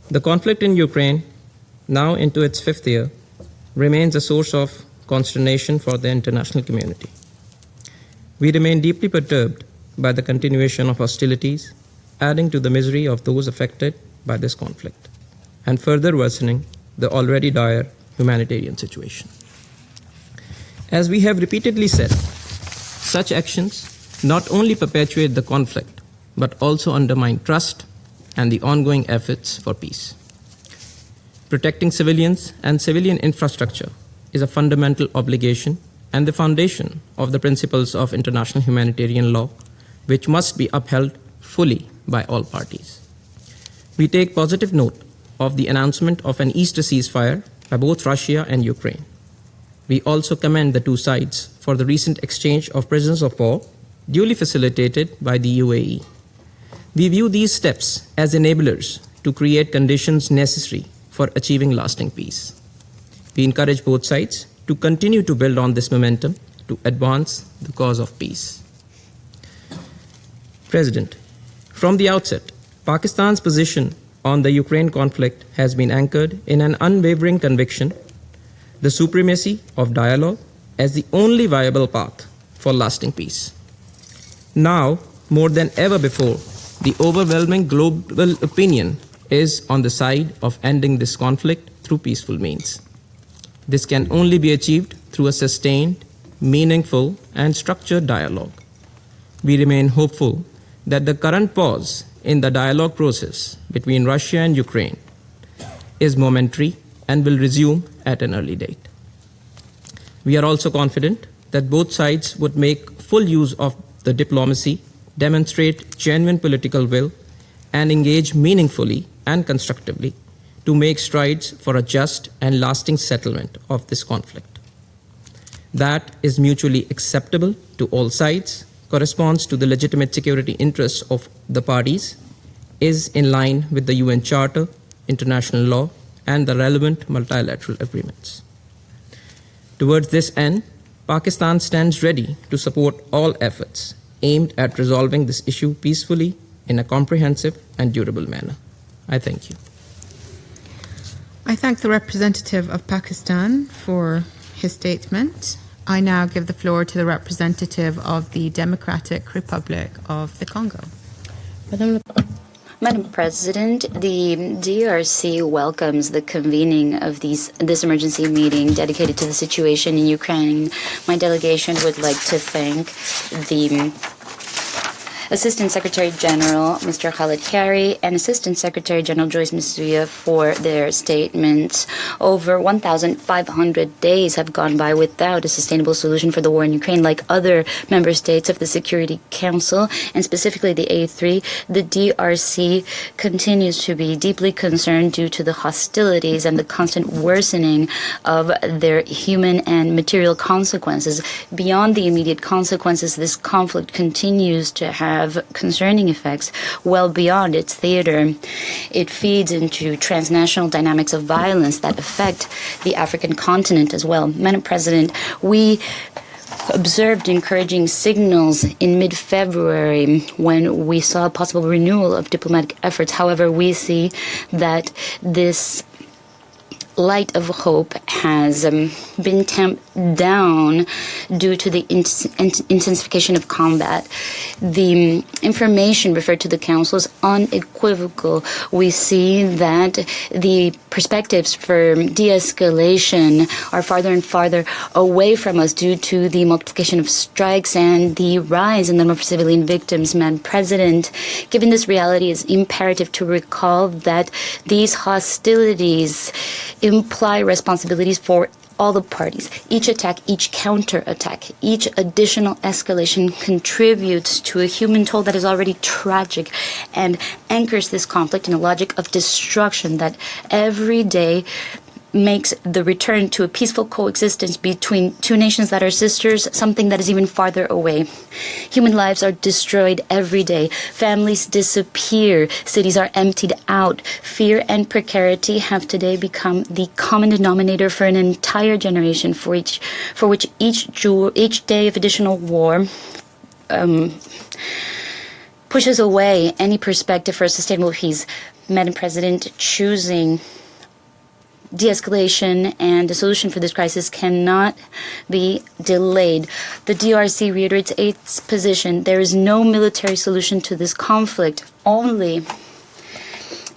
The conflict in Ukraine, now into its fifth year, remains a source of consternation for the international community. We remain deeply perturbed by the continuation of hostilities, adding to the misery of those affected by this conflict, and further worsening the already dire humanitarian situation. As we have repeatedly said, such actions not only perpetuate the conflict, but also undermine trust and the ongoing efforts for peace. Protecting civilians and civilian infrastructure is a fundamental obligation and the foundation of the principles of international humanitarian law, which must be upheld fully by all parties. We take positive note of the announcement of an Easter ceasefire by both Russia and Ukraine. We also commend the two sides for the recent exchange of prisoners of war, duly facilitated by the UAE. We view these steps as enablers to create conditions necessary for achieving lasting peace. We encourage both sides to continue to build on this momentum to advance the cause of peace. President, from the outset, Pakistan's position on the Ukraine conflict has been anchored in an unwavering conviction, the supremacy of dialogue as the only viable path for lasting peace. Now, more than ever before, the overwhelming global opinion is on the side of ending this conflict through peaceful means. This can only be achieved through a sustained, meaningful, and structured dialogue. We remain hopeful that the current pause in the dialogue process between Russia and Ukraine is momentary and will resume at an early date. We are also confident that both sides would make full use of the diplomacy, demonstrate genuine political will, and engage meaningfully and constructively to make strides for a just and lasting settlement of this conflict. That is mutually acceptable to all sides, corresponds to the legitimate security interests of the parties, is in line with the UN Charter, international law, and the relevant multilateral agreements. Towards this end, Pakistan stands ready to support all efforts aimed at resolving this issue peacefully in a comprehensive and durable manner. I thank you. I thank the representative of Pakistan for his statement. I now give the floor to the representative of the Democratic Republic of the Congo. Madam President, the DRC welcomes the convening of this emergency meeting dedicated to the situation in Ukraine. My delegation would like to thank the Assistant Secretary General Mr. Khaled Khari and Assistant Secretary General Joyce Msuya for their statements. Over 1,500 days have gone by without a sustainable solution for the war in Ukraine. Like other member states of the Security Council, and specifically the A3, the DRC continues to be deeply concerned due to the hostilities and the constant worsening of their human and material consequences. Beyond the immediate consequences, this conflict continues to have concerning effects well beyond its theater. It feeds into transnational dynamics of violence that affect the African continent as well. Madam President, we observed encouraging signals in mid-February when we saw a possible renewal of diplomatic efforts. However, we see that this light of hope has been tamped down due to the intensification of combat. The information referred to the Council is unequivocal. We see that the perspectives for de-escalation are farther and farther away from us due to the multiplication of strikes and the rise in the number of civilian victims. Madam President, given this reality, it's imperative to recall that these hostilities imply responsibilities for all the parties. Each attack, each counterattack, each additional escalation contributes to a human toll that is already tragic and anchors this conflict in a logic of destruction that every day makes the return to a peaceful coexistence between two nations that are sisters something that is even farther away. Human lives are destroyed every day. Families disappear. Cities are emptied out. Fear and precarity have today become the common denominator for an entire generation, for which each day of additional war pushes away any perspective for a sustainable peace. Madam President, choosing de-escalation and a solution for this crisis cannot be delayed. The DRC reiterates its position. There is no military solution to this conflict, only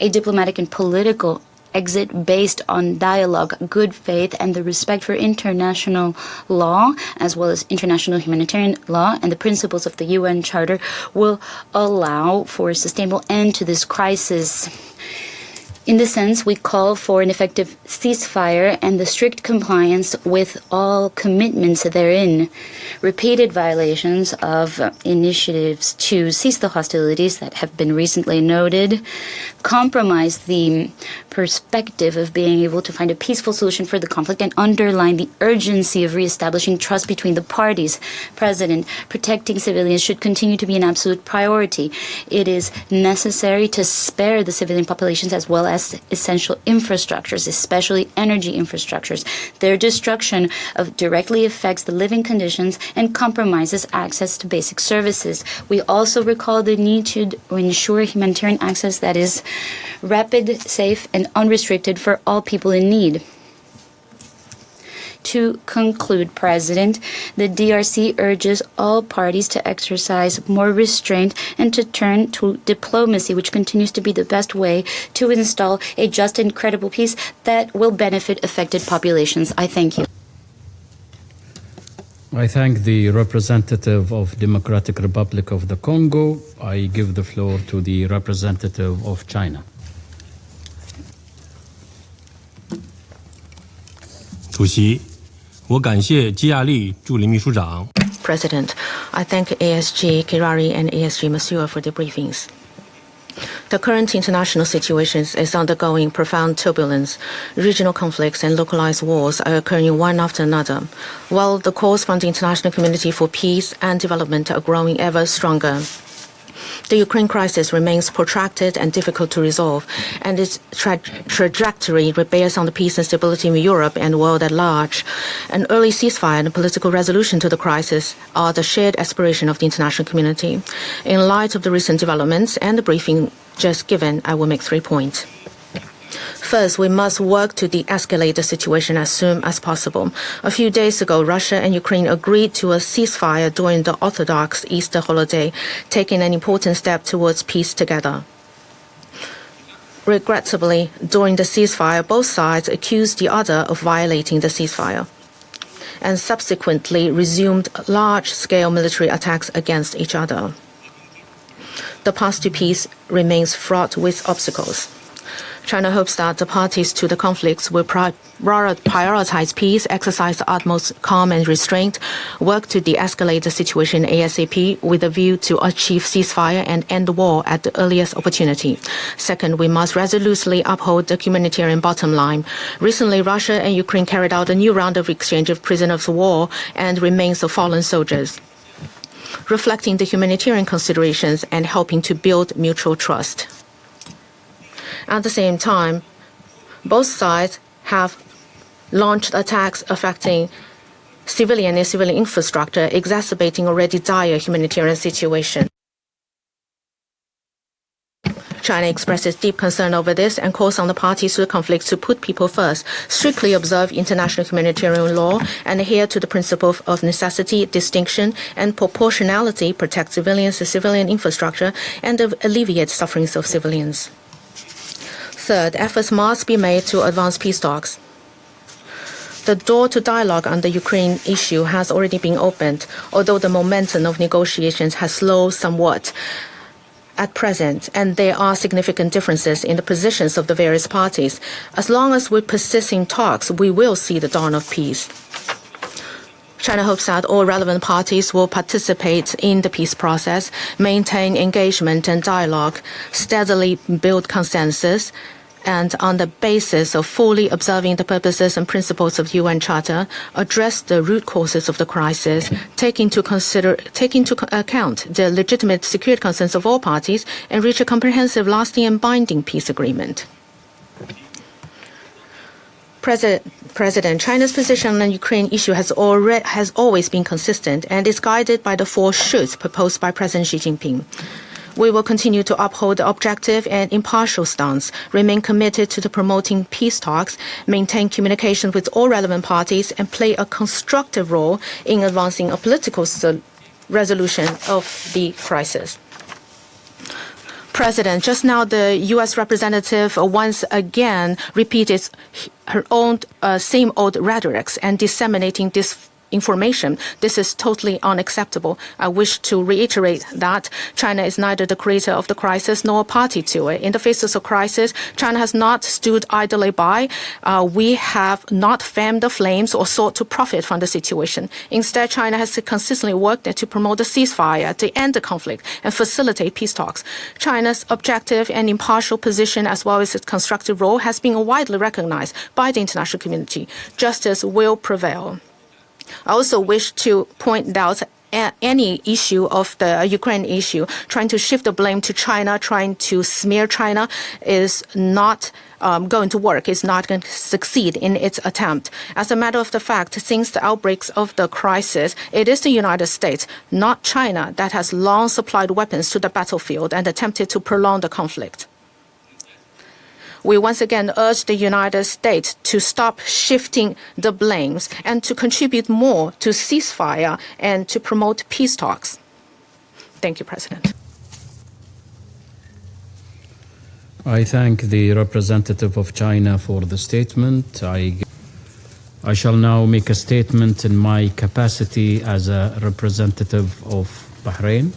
a diplomatic and political exit based on dialogue, good faith, and the respect for international law, as well as international humanitarian law and the principles of the UN Charter, will allow for a sustainable end to this crisis. In this sense, we call for an effective ceasefire and the strict compliance with all commitments therein. Repeated violations of initiatives to cease the hostilities that have been recently noted compromise the perspective of being able to find a peaceful solution for the conflict and underline the urgency of reestablishing trust between the parties. President, protecting civilians should continue to be an absolute priority. It is necessary to spare the civilian populations as well as essential infrastructures, especially energy infrastructures. Their destruction directly affects the living conditions and compromises access to basic services. We also recall the need to ensure humanitarian access that is rapid, safe, and unrestricted for all people in need. To conclude, President, the DRC urges all parties to exercise more restraint and to turn to diplomacy, which continues to be the best way to install a just and credible peace that will benefit affected populations. I thank you. I thank the representative of Democratic Republic of the Congo. I give the floor to the representative of China. President, I thank ASG Kirari and ASG Masuya for their briefings. The current international situation is undergoing profound turbulence. Regional conflicts and localized wars are occurring one after another, while the calls from the international community for peace and development are growing ever stronger. The Ukraine crisis remains protracted and difficult to resolve, and its trajectory bears on the peace and stability in Europe and the world at large. An early ceasefire and a political resolution to the crisis are the shared aspiration of the international community. In light of the recent developments and the briefing just given, I will make 3 points. First, we must work to de-escalate the situation as soon as possible. A few days ago, Russia and Ukraine agreed to a ceasefire during the Orthodox Easter holiday, taking an important step towards peace together. Regrettably, during the ceasefire, both sides accused the other of violating the ceasefire and subsequently resumed large-scale military attacks against each other. The path to peace remains fraught with obstacles. China hopes that the parties to the conflicts will prioritize peace, exercise the utmost calm and restraint, work to de-escalate the situation ASAP with a view to achieve ceasefire and end the war at the earliest opportunity. Second, we must resolutely uphold the humanitarian bottom line. Recently, Russia and Ukraine carried out a new round of exchange of prisoners of war and remains of fallen soldiers, reflecting the humanitarian considerations and helping to build mutual trust. At the same time, both sides have launched attacks affecting civilian and civilian infrastructure, exacerbating already dire humanitarian situation. China expresses deep concern over this and calls on the parties to the conflict to put people first, strictly observe international humanitarian law, and adhere to the principle of necessity, distinction, and proportionality, protect civilians and civilian infrastructure, and alleviate sufferings of civilians. Third, efforts must be made to advance peace talks. The door to dialogue on the Ukraine issue has already been opened, although the momentum of negotiations has slowed somewhat at present, and there are significant differences in the positions of the various parties. As long as we persist in talks, we will see the dawn of peace. China hopes that all relevant parties will participate in the peace process, maintain engagement and dialogue, steadily build consensus, and on the basis of fully observing the purposes and principles of UN Charter, address the root causes of the crisis, take into account the legitimate security concerns of all parties, and reach a comprehensive, lasting, and binding peace agreement. President, China's position on the Ukraine issue has always been consistent and is guided by the 4 shoulds proposed by President Xi Jinping. We will continue to uphold the objective and impartial stance, remain committed to promoting peace talks, maintain communication with all relevant parties, and play a constructive role in advancing a political resolution of the crisis. President, just now the U.S. representative once again repeated her own same old rhetorics and disseminating this information. This is totally unacceptable. I wish to reiterate that China is neither the creator of the crisis nor a party to it. In the face of the crisis, China has not stood idly by. We have not fanned the flames or sought to profit from the situation. Instead, China has consistently worked to promote the ceasefire, to end the conflict, and facilitate peace talks. China's objective and impartial position, as well as its constructive role, has been widely recognized by the international community. Justice will prevail. I also wish to point out any issue of the Ukraine issue, trying to shift the blame to China, trying to smear China is not going to work, is not going to succeed in its attempt. As a matter of the fact, since the outbreaks of the crisis, it is the United States, not China, that has long supplied weapons to the battlefield and attempted to prolong the conflict. We once again urge the United States to stop shifting the blames and to contribute more to ceasefire and to promote peace talks. Thank you, President. I thank the representative of China for the statement. I shall now make a statement in my capacity as a representative of Bahrain.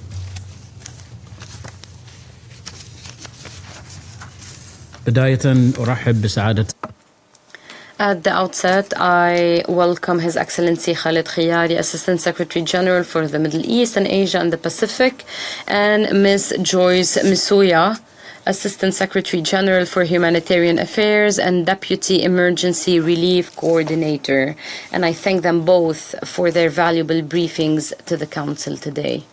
بداية أرحب بسعادة. At the outset, I welcome His Excellency Khalid Khiyari, Assistant Secretary General for the Middle East and Asia and the Pacific, and Ms. Joyce Msuya, Assistant Secretary General for Humanitarian Affairs, and Deputy Emergency Relief Coordinator. And I thank them both for their valuable briefings to the Council today.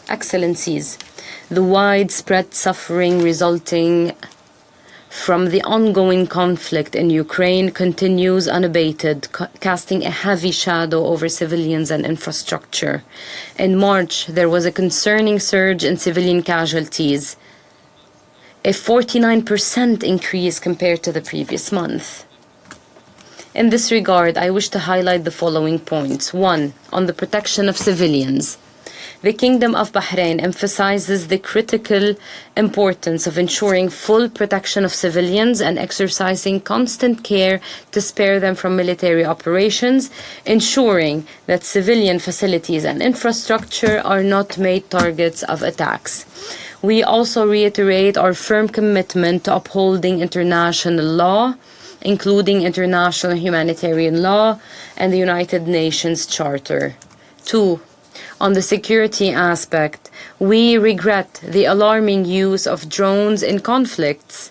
Excellencies, the widespread suffering resulting from the ongoing conflict in Ukraine continues unabated, casting a heavy shadow over civilians and infrastructure. In March, there was a concerning surge in civilian casualties, a 49% increase compared to the previous month. In this regard, I wish to highlight the following points. 1. On the protection of civilians. The Kingdom of Bahrain emphasizes the critical importance of ensuring full protection of civilians and exercising constant care to spare them from military operations, ensuring that civilian facilities and infrastructure are not made targets of attacks. We also reiterate our firm commitment to upholding international law, including international humanitarian law and the United Nations Charter. 2. On the security aspect, we regret the alarming use of drones in conflicts,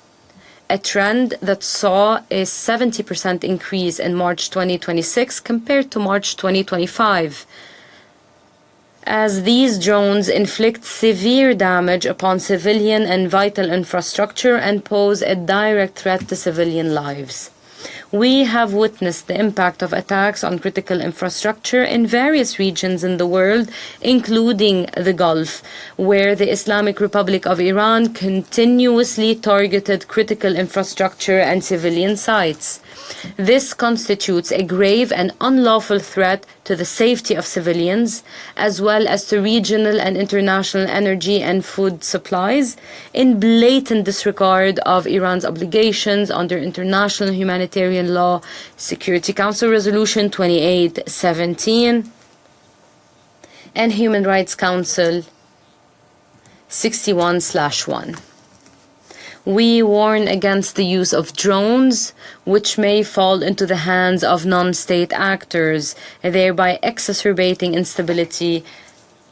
a trend that saw a 70% increase in March 2026 compared to March 2025, as these drones inflict severe damage upon civilian and vital infrastructure and pose a direct threat to civilian lives. We have witnessed the impact of attacks on critical infrastructure in various regions in the world, including the Gulf, where the Islamic Republic of Iran continuously targeted critical infrastructure and civilian sites. This constitutes a grave and unlawful threat to the safety of civilians, as well as to regional and international energy and food supplies, in blatant disregard of Iran's obligations under international humanitarian law, Security Council Resolution 2817, and Human Rights Council 61/1. We warn against the use of drones, which may fall into the hands of non-state actors, thereby exacerbating instability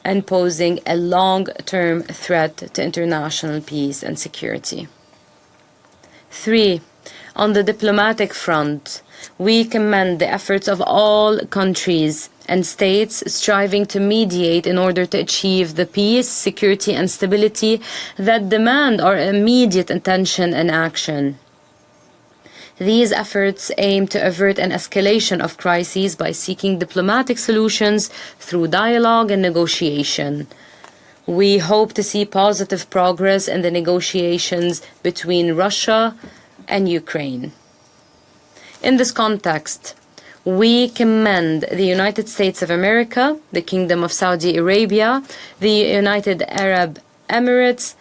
and posing a long-term threat to international peace and security. 3. On the diplomatic front, we commend the efforts of all countries and states striving to mediate in order to achieve the peace, security, and stability that demand our immediate attention and action. These efforts aim to avert an escalation of crises by seeking diplomatic solutions through dialogue and negotiation. We hope to see positive progress in the negotiations between Russia and Ukraine. In this context, we commend the United States of America, the Kingdom of Saudi Arabia, the United Arab Emirates,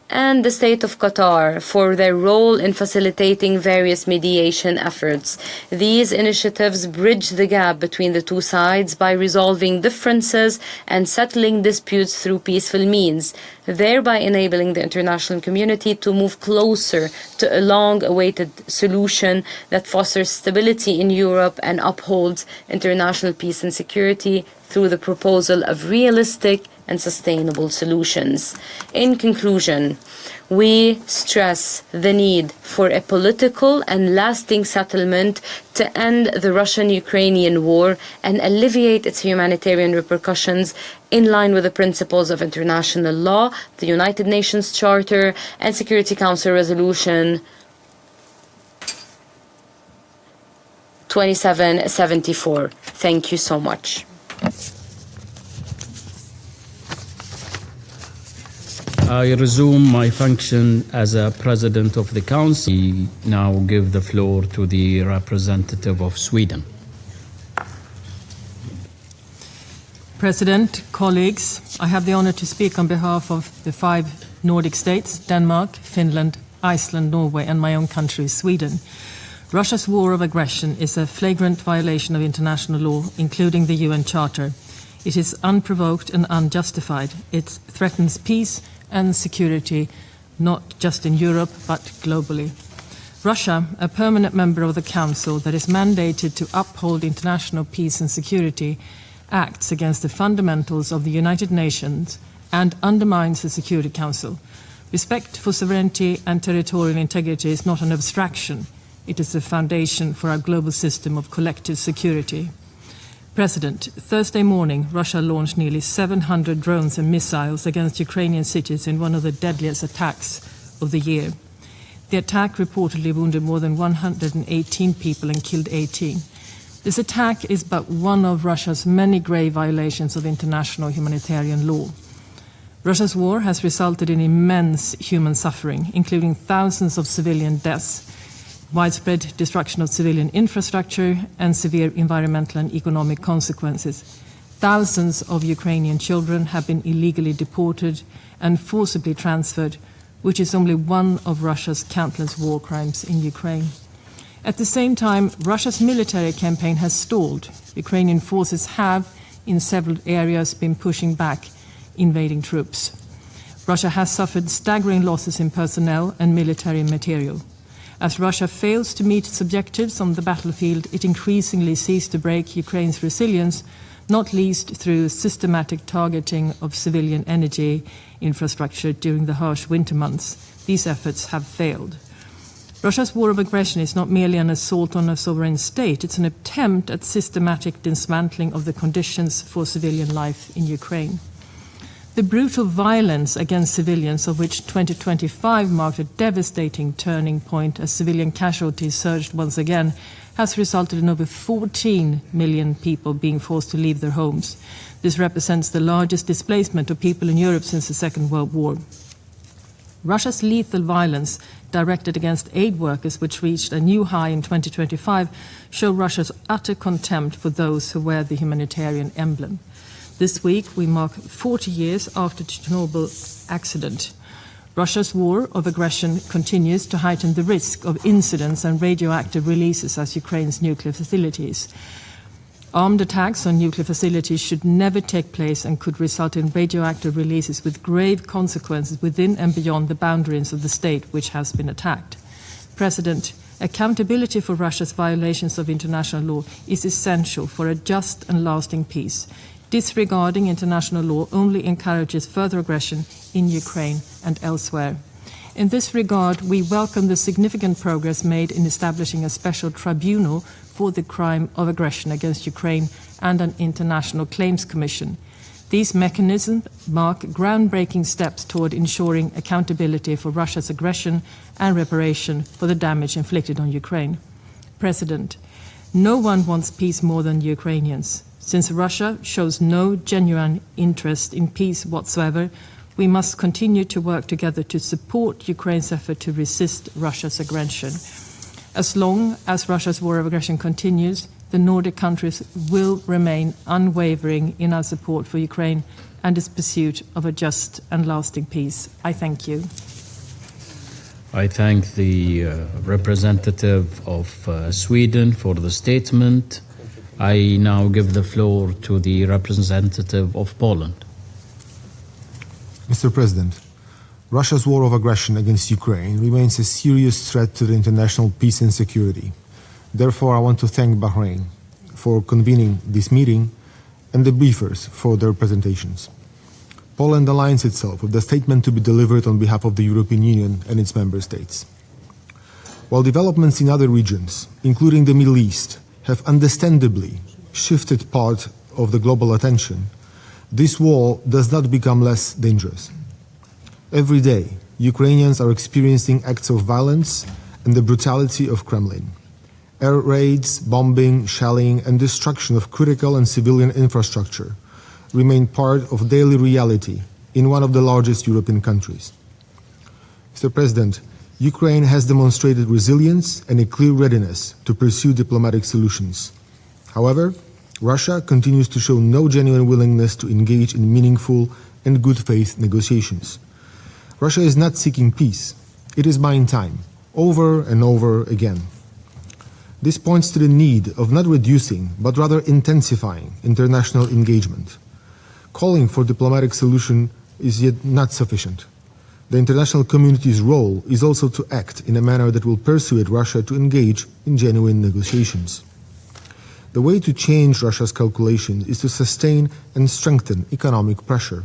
and the State of Qatar for their role in facilitating various mediation efforts. These initiatives bridge the gap between the two sides by resolving differences and settling disputes through peaceful means, thereby enabling the international community to move closer to a long-awaited solution that fosters stability in Europe and upholds international peace and security through the proposal of realistic and sustainable solutions. In conclusion, we stress the need for a political and lasting settlement to end the Russian-Ukrainian war and alleviate its humanitarian repercussions in line with the principles of international law, the United Nations Charter, and Security Council Resolution 2774. Thank you so much. I resume my function as a President of the Council. I now give the floor to the representative of Sweden. President, colleagues, I have the honor to speak on behalf of the 5 Nordic states, Denmark, Finland, Iceland, Norway, and my own country, Sweden. Russia's war of aggression is a flagrant violation of international law, including the UN Charter. It is unprovoked and unjustified. It threatens peace and security, not just in Europe, but globally. Russia, a permanent member of the Council that is mandated to uphold international peace and security, acts against the fundamentals of the United Nations and undermines the Security Council. Respect for sovereignty and territorial integrity is not an abstraction. It is the foundation for our global system of collective security. President, Thursday morning, Russia launched nearly 700 drones and missiles against Ukrainian cities in one of the deadliest attacks of the year. The attack reportedly wounded more than 118 people and killed 18. This attack is but one of Russia's many grave violations of international humanitarian law. Russia's war has resulted in immense human suffering, including thousands of civilian deaths, widespread destruction of civilian infrastructure, and severe environmental and economic consequences. Thousands of Ukrainian children have been illegally deported and forcibly transferred, which is only one of Russia's countless war crimes in Ukraine. At the same time, Russia's military campaign has stalled. Ukrainian forces have, in several areas, been pushing back invading troops. Russia has suffered staggering losses in personnel and military material. As Russia fails to meet its objectives on the battlefield, it increasingly seeks to break Ukraine's resilience, not least through systematic targeting of civilian energy infrastructure during the harsh winter months. These efforts have failed. Russia's war of aggression is not merely an assault on a sovereign state, it's an attempt at systematic dismantling of the conditions for civilian life in Ukraine. The brutal violence against civilians, of which 2025 marked a devastating turning point as civilian casualties surged once again, has resulted in over 14 million people being forced to leave their homes. This represents the largest displacement of people in Europe since the Second World War. Russia's lethal violence directed against aid workers, which reached a new high in 2025, show Russia's utter contempt for those who wear the humanitarian emblem. This week, we mark 40 years after the Chernobyl accident. Russia's war of aggression continues to heighten the risk of incidents and radioactive releases at Ukraine's nuclear facilities. Armed attacks on nuclear facilities should never take place and could result in radioactive releases with grave consequences within and beyond the boundaries of the state which has been attacked. President, accountability for Russia's violations of international law is essential for a just and lasting peace. Disregarding international law only encourages further aggression in Ukraine and elsewhere. In this regard, we welcome the significant progress made in establishing a special tribunal for the crime of aggression against Ukraine and an international claims commission. These mechanisms mark groundbreaking steps toward ensuring accountability for Russia's aggression and reparation for the damage inflicted on Ukraine. President, no one wants peace more than Ukrainians. Since Russia shows no genuine interest in peace whatsoever, we must continue to work together to support Ukraine's effort to resist Russia's aggression. As long as Russia's war of aggression continues, the Nordic countries will remain unwavering in our support for Ukraine and its pursuit of a just and lasting peace. I thank you. I thank the representative of Sweden for the statement. I now give the floor to the representative of Poland. Mr. President, Russia's war of aggression against Ukraine remains a serious threat to the international peace and security. Therefore, I want to thank Bahrain for convening this meeting and the briefers for their presentations. Poland aligns itself with the statement to be delivered on behalf of the European Union and its member states. While developments in other regions, including the Middle East, have understandably shifted part of the global attention, this war does not become less dangerous. Every day, Ukrainians are experiencing acts of violence and the brutality of Kremlin. Air raids, bombing, shelling, and destruction of critical and civilian infrastructure remain part of daily reality in one of the largest European countries. Mr. President, Ukraine has demonstrated resilience and a clear readiness to pursue diplomatic solutions. However, Russia continues to show no genuine willingness to engage in meaningful and good faith negotiations. Russia is not seeking peace, it is buying time, over and over again. This points to the need of not reducing, but rather intensifying international engagement. Calling for diplomatic solution is yet not sufficient. The international community's role is also to act in a manner that will persuade Russia to engage in genuine negotiations. The way to change Russia's calculations is to sustain and strengthen economic pressure,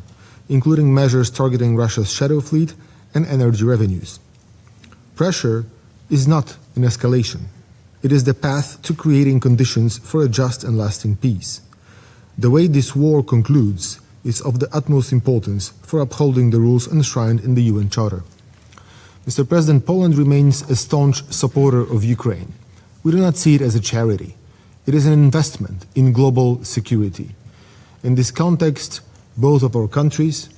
including measures targeting Russia's shadow fleet and energy revenues. Pressure is not an escalation. It is the path to creating conditions for a just and lasting peace. The way this war concludes is of the utmost importance for upholding the rules enshrined in the UN Charter. Mr. President, Poland remains a staunch supporter of Ukraine. We do not see it as a charity. It is an investment in global security. In this context, both of our countries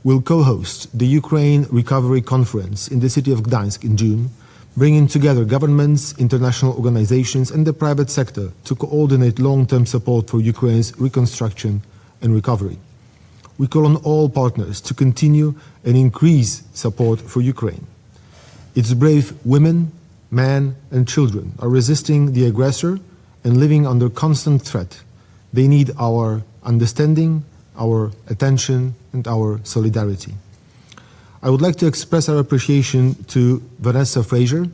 will co-host the Ukraine Recovery Conference in the city of Gdańsk in June, bringing together governments, international organizations, and the private sector to coordinate long-term support for Ukraine's reconstruction and recovery. We call on all partners to continue and increase support for Ukraine. Its brave women, men, and children are resisting the aggressor and living under constant threat. They need our understanding, our attention, and our solidarity. I would like to express our appreciation to Vanessa Fraser,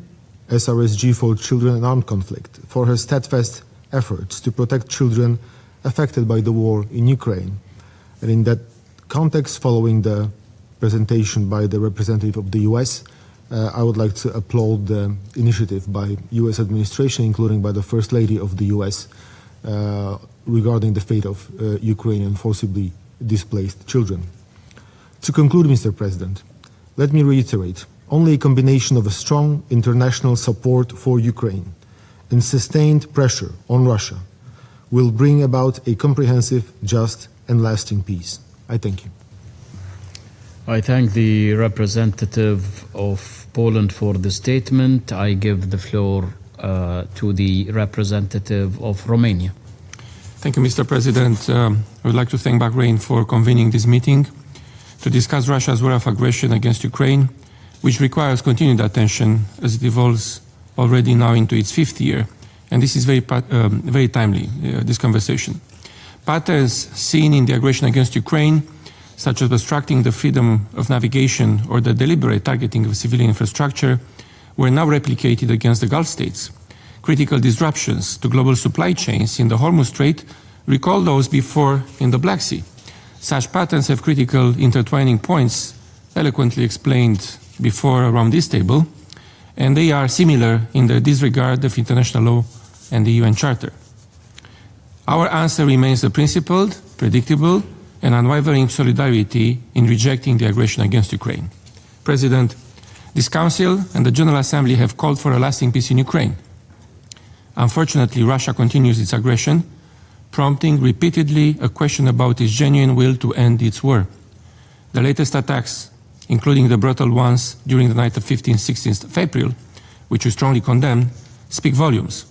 SRSG for Children in Armed Conflict, for her steadfast efforts to protect children affected by the war in Ukraine. And in that context, following the presentation by the representative of the US, I would like to applaud the initiative by US administration, including by the First Lady of the US, regarding the fate of Ukrainian forcibly displaced children. To conclude, Mr. President, let me reiterate, only a combination of a strong international support for Ukraine and sustained pressure on Russia will bring about a comprehensive, just, and lasting peace. I thank you. I thank the representative of Poland for the statement. I give the floor to the representative of Romania. Thank you, Mr. President. I would like to thank Bahrain for convening this meeting to discuss Russia's war of aggression against Ukraine, which requires continued attention as it evolves already now into its fifth year. And this is very timely, this conversation. Patterns seen in the aggression against Ukraine, such as obstructing the freedom of navigation or the deliberate targeting of civilian infrastructure, were now replicated against the Gulf states. Critical disruptions to global supply chains in the Hormuz Strait recall those before in the Black Sea. Such patterns have critical intertwining points, eloquently explained before around this table, and they are similar in their disregard of international law and the UN Charter. Our answer remains the principled, predictable, and unwavering solidarity in rejecting the aggression against Ukraine. President, this Council and the General Assembly have called for a lasting peace in Ukraine. Unfortunately, Russia continues its aggression, prompting repeatedly a question about its genuine will to end its war. The latest attacks, including the brutal ones during the night of 15-16th of April, which we strongly condemn, speak volumes.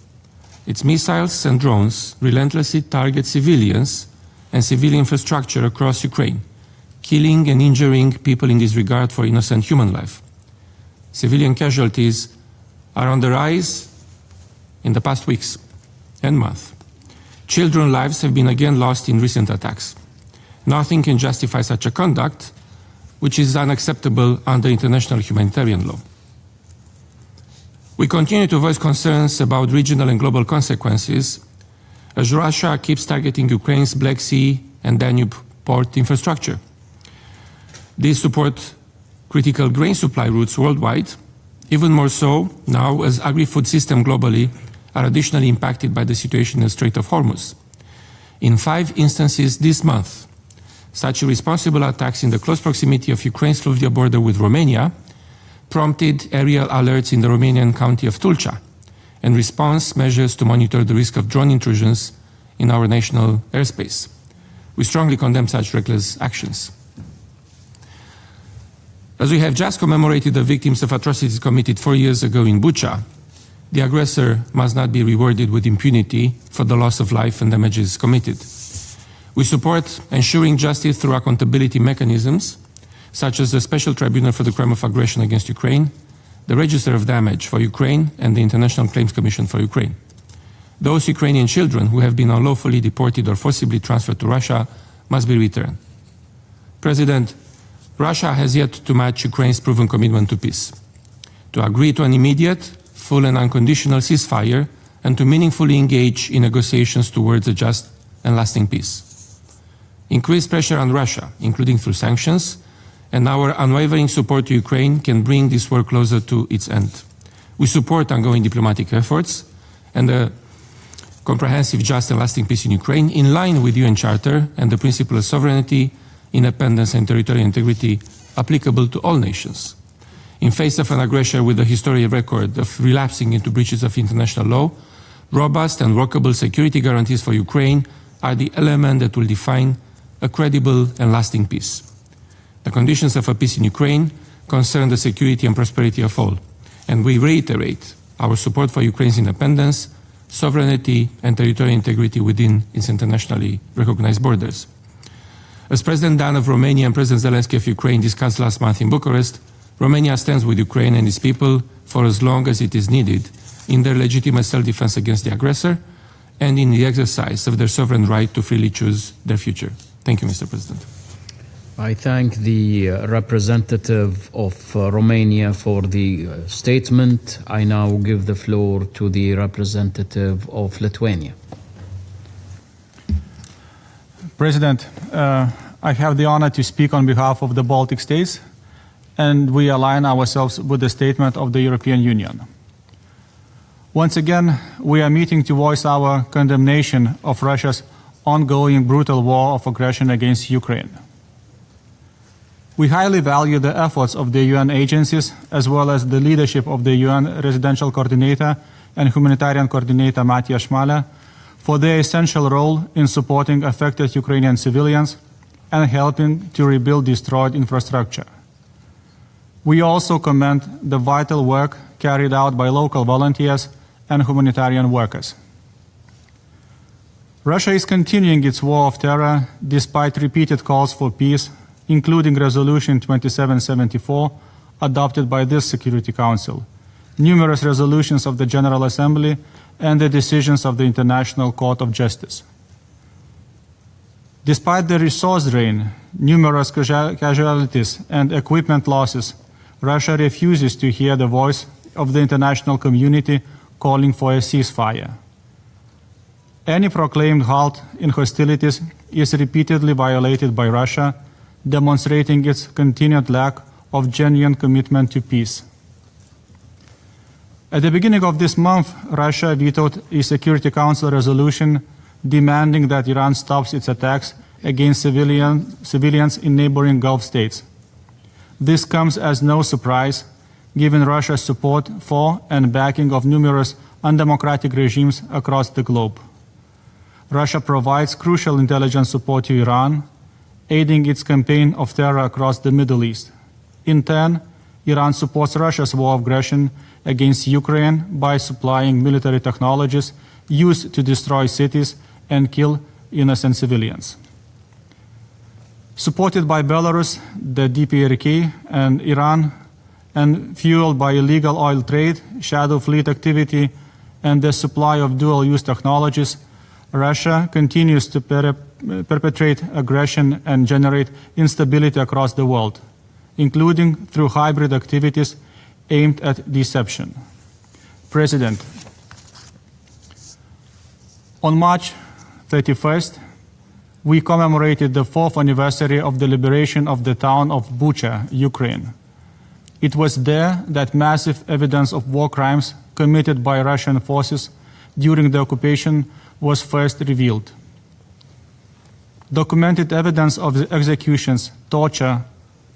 Its missiles and drones relentlessly target civilians and civilian infrastructure across Ukraine, killing and injuring people in disregard for innocent human life. Civilian casualties are on the rise in the past weeks and months. Children's lives have been again lost in recent attacks. Nothing can justify such a conduct, which is unacceptable under international humanitarian law. We continue to voice concerns about regional and global consequences as Russia keeps targeting Ukraine's Black Sea and Danube port infrastructure. These support critical grain supply routes worldwide, even more so now as agri-food systems globally are additionally impacted by the situation in the Strait of Hormuz. In 5 instances this month, such irresponsible attacks in the close proximity of Ukraine's fluvial border with Romania prompted aerial alerts in the Romanian county of Tulcea and response measures to monitor the risk of drone intrusions in our national airspace. We strongly condemn such reckless actions. As we have just commemorated the victims of atrocities committed 4 years ago in Bucha, the aggressor must not be rewarded with impunity for the loss of life and damages committed. We support ensuring justice through accountability mechanisms, such as the Special Tribunal for the Crime of Aggression against Ukraine, the Register of Damage for Ukraine, and the International Claims Commission for Ukraine. Those Ukrainian children who have been unlawfully deported or forcibly transferred to Russia must be returned. President, Russia has yet to match Ukraine's proven commitment to peace, to agree to an immediate, full and unconditional ceasefire, and to meaningfully engage in negotiations towards a just and lasting peace. Increased pressure on Russia, including through sanctions, and our unwavering support to Ukraine can bring this war closer to its end. We support ongoing diplomatic efforts and a comprehensive, just and lasting peace in Ukraine, in line with UN Charter and the principle of sovereignty, independence and territorial integrity applicable to all nations. In face of an aggressor with a historic record of relapsing into breaches of international law, robust and workable security guarantees for Ukraine are the element that will define a credible and lasting peace. The conditions of a peace in Ukraine concern the security and prosperity of all, and we reiterate our support for Ukraine's independence, sovereignty and territorial integrity within its internationally recognized borders. As President Dan of Romania and President Zelensky of Ukraine discussed last month in Bucharest, Romania stands with Ukraine and its people for as long as it is needed in their legitimate self-defense against the aggressor and in the exercise of their sovereign right to freely choose their future. Thank you, Mr. President. I thank the representative of Romania for the statement. I now give the floor to the representative of Lithuania. President, I have the honor to speak on behalf of the Baltic states, and we align ourselves with the statement of the European Union. Once again, we are meeting to voice our condemnation of Russia's ongoing brutal war of aggression against Ukraine. We highly value the efforts of the UN agencies, as well as the leadership of the UN Residential Coordinator and Humanitarian Coordinator Matija Šmalė, for their essential role in supporting affected Ukrainian civilians and helping to rebuild destroyed infrastructure. We also commend the vital work carried out by local volunteers and humanitarian workers. Russia is continuing its war of terror despite repeated calls for peace, including Resolution 2774, adopted by this Security Council, numerous resolutions of the General Assembly, and the decisions of the International Court of Justice. Despite the resource drain, numerous casualties, and equipment losses, Russia refuses to hear the voice of the international community calling for a ceasefire. Any proclaimed halt in hostilities is repeatedly violated by Russia, demonstrating its continued lack of genuine commitment to peace. At the beginning of this month, Russia vetoed a Security Council resolution demanding that Iran stops its attacks against civilians in neighboring Gulf states. This comes as no surprise, given Russia's support for and backing of numerous undemocratic regimes across the globe. Russia provides crucial intelligence support to Iran, aiding its campaign of terror across the Middle East. In turn, Iran supports Russia's war of aggression against Ukraine by supplying military technologies used to destroy cities and kill innocent civilians. Supported by Belarus, the DPRK, and Iran, and fueled by illegal oil trade, shadow fleet activity, and the supply of dual-use technologies, Russia continues to perpetrate aggression and generate instability across the world, including through hybrid activities aimed at deception. President, on March 31st, we commemorated the 4th anniversary of the liberation of the town of Bucha, Ukraine. It was there that massive evidence of war crimes committed by Russian forces during the occupation was first revealed. Documented evidence of the executions, torture,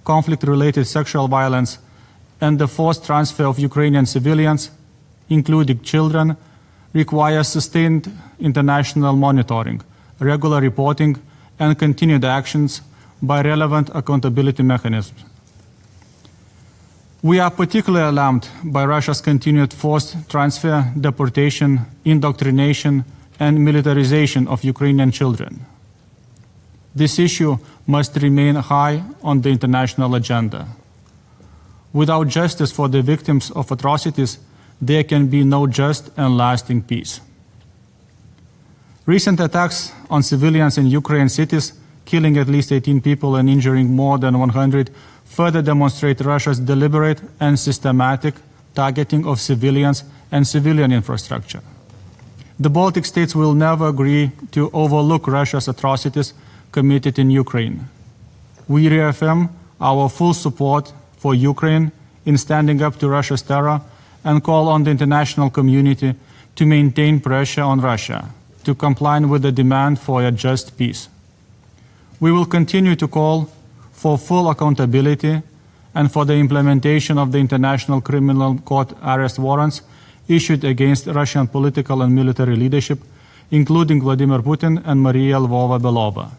conflict-related sexual violence, and the forced transfer of Ukrainian civilians, including children, requires sustained international monitoring, regular reporting, and continued actions by relevant accountability mechanisms. We are particularly alarmed by Russia's continued forced transfer, deportation, indoctrination, and militarization of Ukrainian children. This issue must remain high on the international agenda. Without justice for the victims of atrocities, there can be no just and lasting peace. Recent attacks on civilians in Ukrainian cities, killing at least 18 people and injuring more than 100, further demonstrate Russia's deliberate and systematic targeting of civilians and civilian infrastructure. The Baltic states will never agree to overlook Russia's atrocities committed in Ukraine. We reaffirm our full support for Ukraine in standing up to Russia's terror and call on the international community to maintain pressure on Russia to comply with the demand for a just peace. We will continue to call for full accountability and for the implementation of the International Criminal Court arrest warrants issued against Russian political and military leadership, including Vladimir Putin and Maria Lvova-Belova,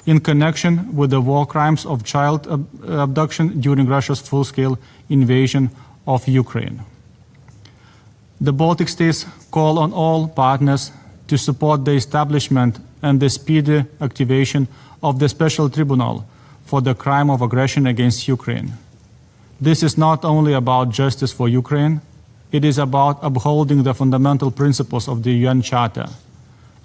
in connection with the war crimes of child abduction during Russia's full-scale invasion of Ukraine. The Baltic states call on all partners to support the establishment and the speedy activation of the Special Tribunal for the crime of aggression against Ukraine. This is not only about justice for Ukraine, it is about upholding the fundamental principles of the UN Charter,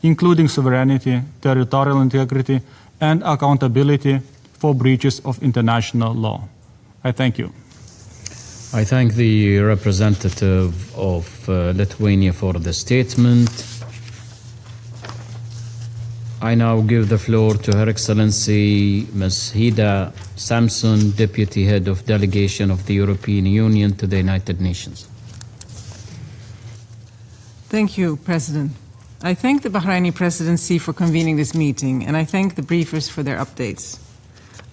including sovereignty, territorial integrity, and accountability for breaches of international law. I thank you. I thank the representative of Lithuania for the statement. I now give the floor to Her Excellency Ms. Hida Samson, Deputy Head of Delegation of the European Union to the United Nations. Thank you, President. I thank the Bahraini Presidency for convening this meeting, and I thank the briefers for their updates.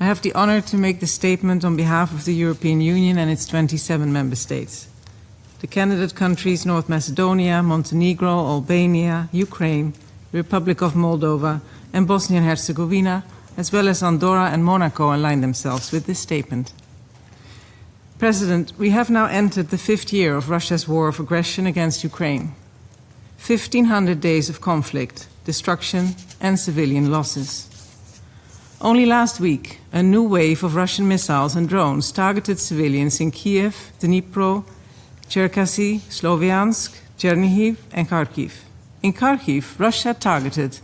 I have the honor to make the statement on behalf of the European Union and its 27 member states. The candidate countries North Macedonia, Montenegro, Albania, Ukraine, the Republic of Moldova, and Bosnia and Herzegovina, as well as Andorra and Monaco, align themselves with this statement. President, we have now entered the 5th year of Russia's war of aggression against Ukraine. 1,500 days of conflict, destruction, and civilian losses. Only last week, a new wave of Russian missiles and drones targeted civilians in Kiev, Dnipro, Cherkasy, Sloviansk, Chernihiv, and Kharkiv. In Kharkiv, Russia targeted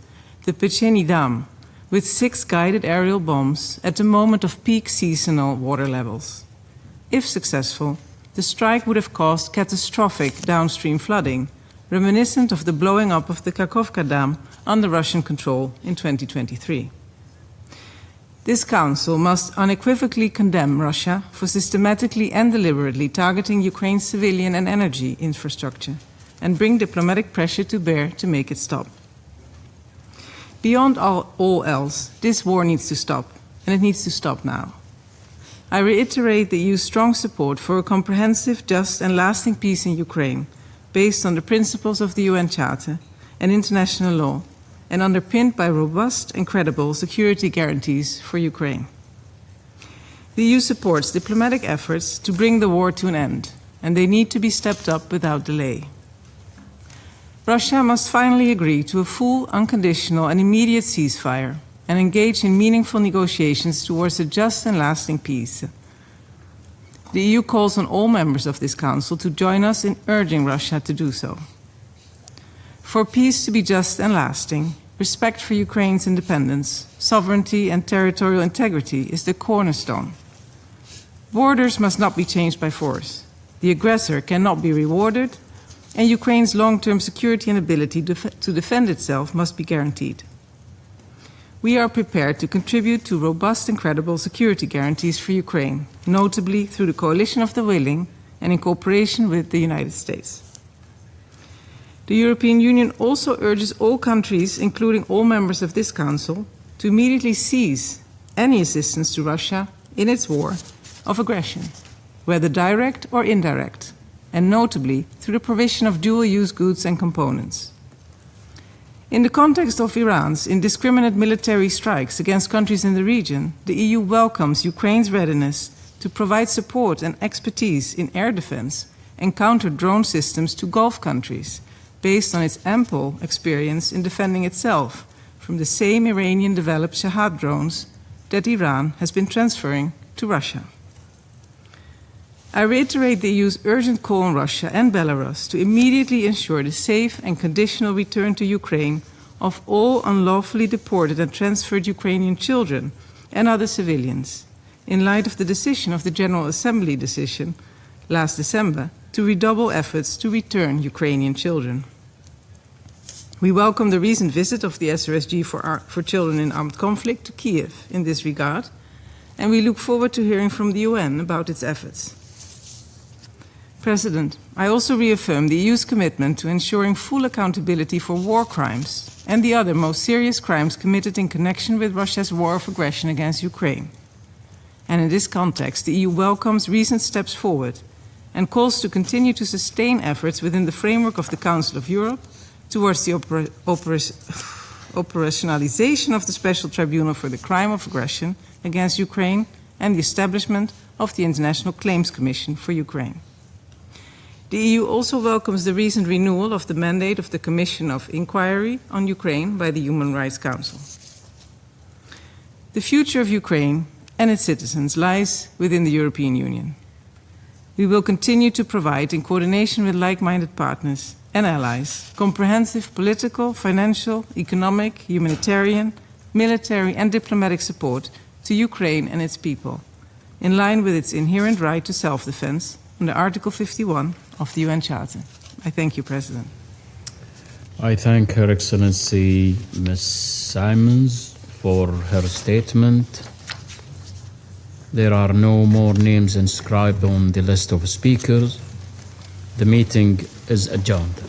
the Pecheny Dam with 6 guided aerial bombs at the moment of peak seasonal water levels. If successful, the strike would have caused catastrophic downstream flooding, reminiscent of the blowing up of the Kakhovka Dam under Russian control in 2023. This Council must unequivocally condemn Russia for systematically and deliberately targeting Ukraine's civilian and energy infrastructure and bring diplomatic pressure to bear to make it stop. Beyond all else, this war needs to stop, and it needs to stop now. I reiterate the EU's strong support for a comprehensive, just, and lasting peace in Ukraine, based on the principles of the UN Charter and international law, and underpinned by robust and credible security guarantees for Ukraine. The EU supports diplomatic efforts to bring the war to an end, and they need to be stepped up without delay. Russia must finally agree to a full, unconditional, and immediate ceasefire and engage in meaningful negotiations towards a just and lasting peace. The EU calls on all members of this Council to join us in urging Russia to do so. For peace to be just and lasting, respect for Ukraine's independence, sovereignty, and territorial integrity is the cornerstone. Borders must not be changed by force. The aggressor cannot be rewarded, and Ukraine's long-term security and ability to defend itself must be guaranteed. We are prepared to contribute to robust and credible security guarantees for Ukraine, notably through the Coalition of the Willing and in cooperation with the United States. The European Union also urges all countries, including all members of this Council, to immediately cease any assistance to Russia in its war of aggression, whether direct or indirect, and notably through the provision of dual-use goods and components. In the context of Iran's indiscriminate military strikes against countries in the region, the EU welcomes Ukraine's readiness to provide support and expertise in air defense and counter-drone systems to Gulf countries, based on its ample experience in defending itself from the same Iranian-developed Shahad drones that Iran has been transferring to Russia. I reiterate the EU's urgent call on Russia and Belarus to immediately ensure the safe and conditional return to Ukraine of all unlawfully deported and transferred Ukrainian children and other civilians, in light of the decision of the General Assembly decision last December to redouble efforts to return Ukrainian children. We welcome the recent visit of the SRSG for children in armed conflict to Kiev in this regard, and we look forward to hearing from the UN about its efforts. President, I also reaffirm the EU's commitment to ensuring full accountability for war crimes and the other most serious crimes committed in connection with Russia's war of aggression against Ukraine. And in this context, the EU welcomes recent steps forward and calls to continue to sustain efforts within the framework of the Council of Europe towards the operationalization of the Special Tribunal for the Crime of Aggression against Ukraine and the establishment of the International Claims Commission for Ukraine. The EU also welcomes the recent renewal of the mandate of the Commission of Inquiry on Ukraine by the Human Rights Council. The future of Ukraine and its citizens lies within the European Union. We will continue to provide, in coordination with like-minded partners and allies, comprehensive political, financial, economic, humanitarian, military and diplomatic support to Ukraine and its people, in line with its inherent right to self-defense under Article 51 of the UN Charter. I thank you, President. I thank Her Excellency Ms. Simons for her statement. There are no more names inscribed on the list of speakers. The meeting is adjourned.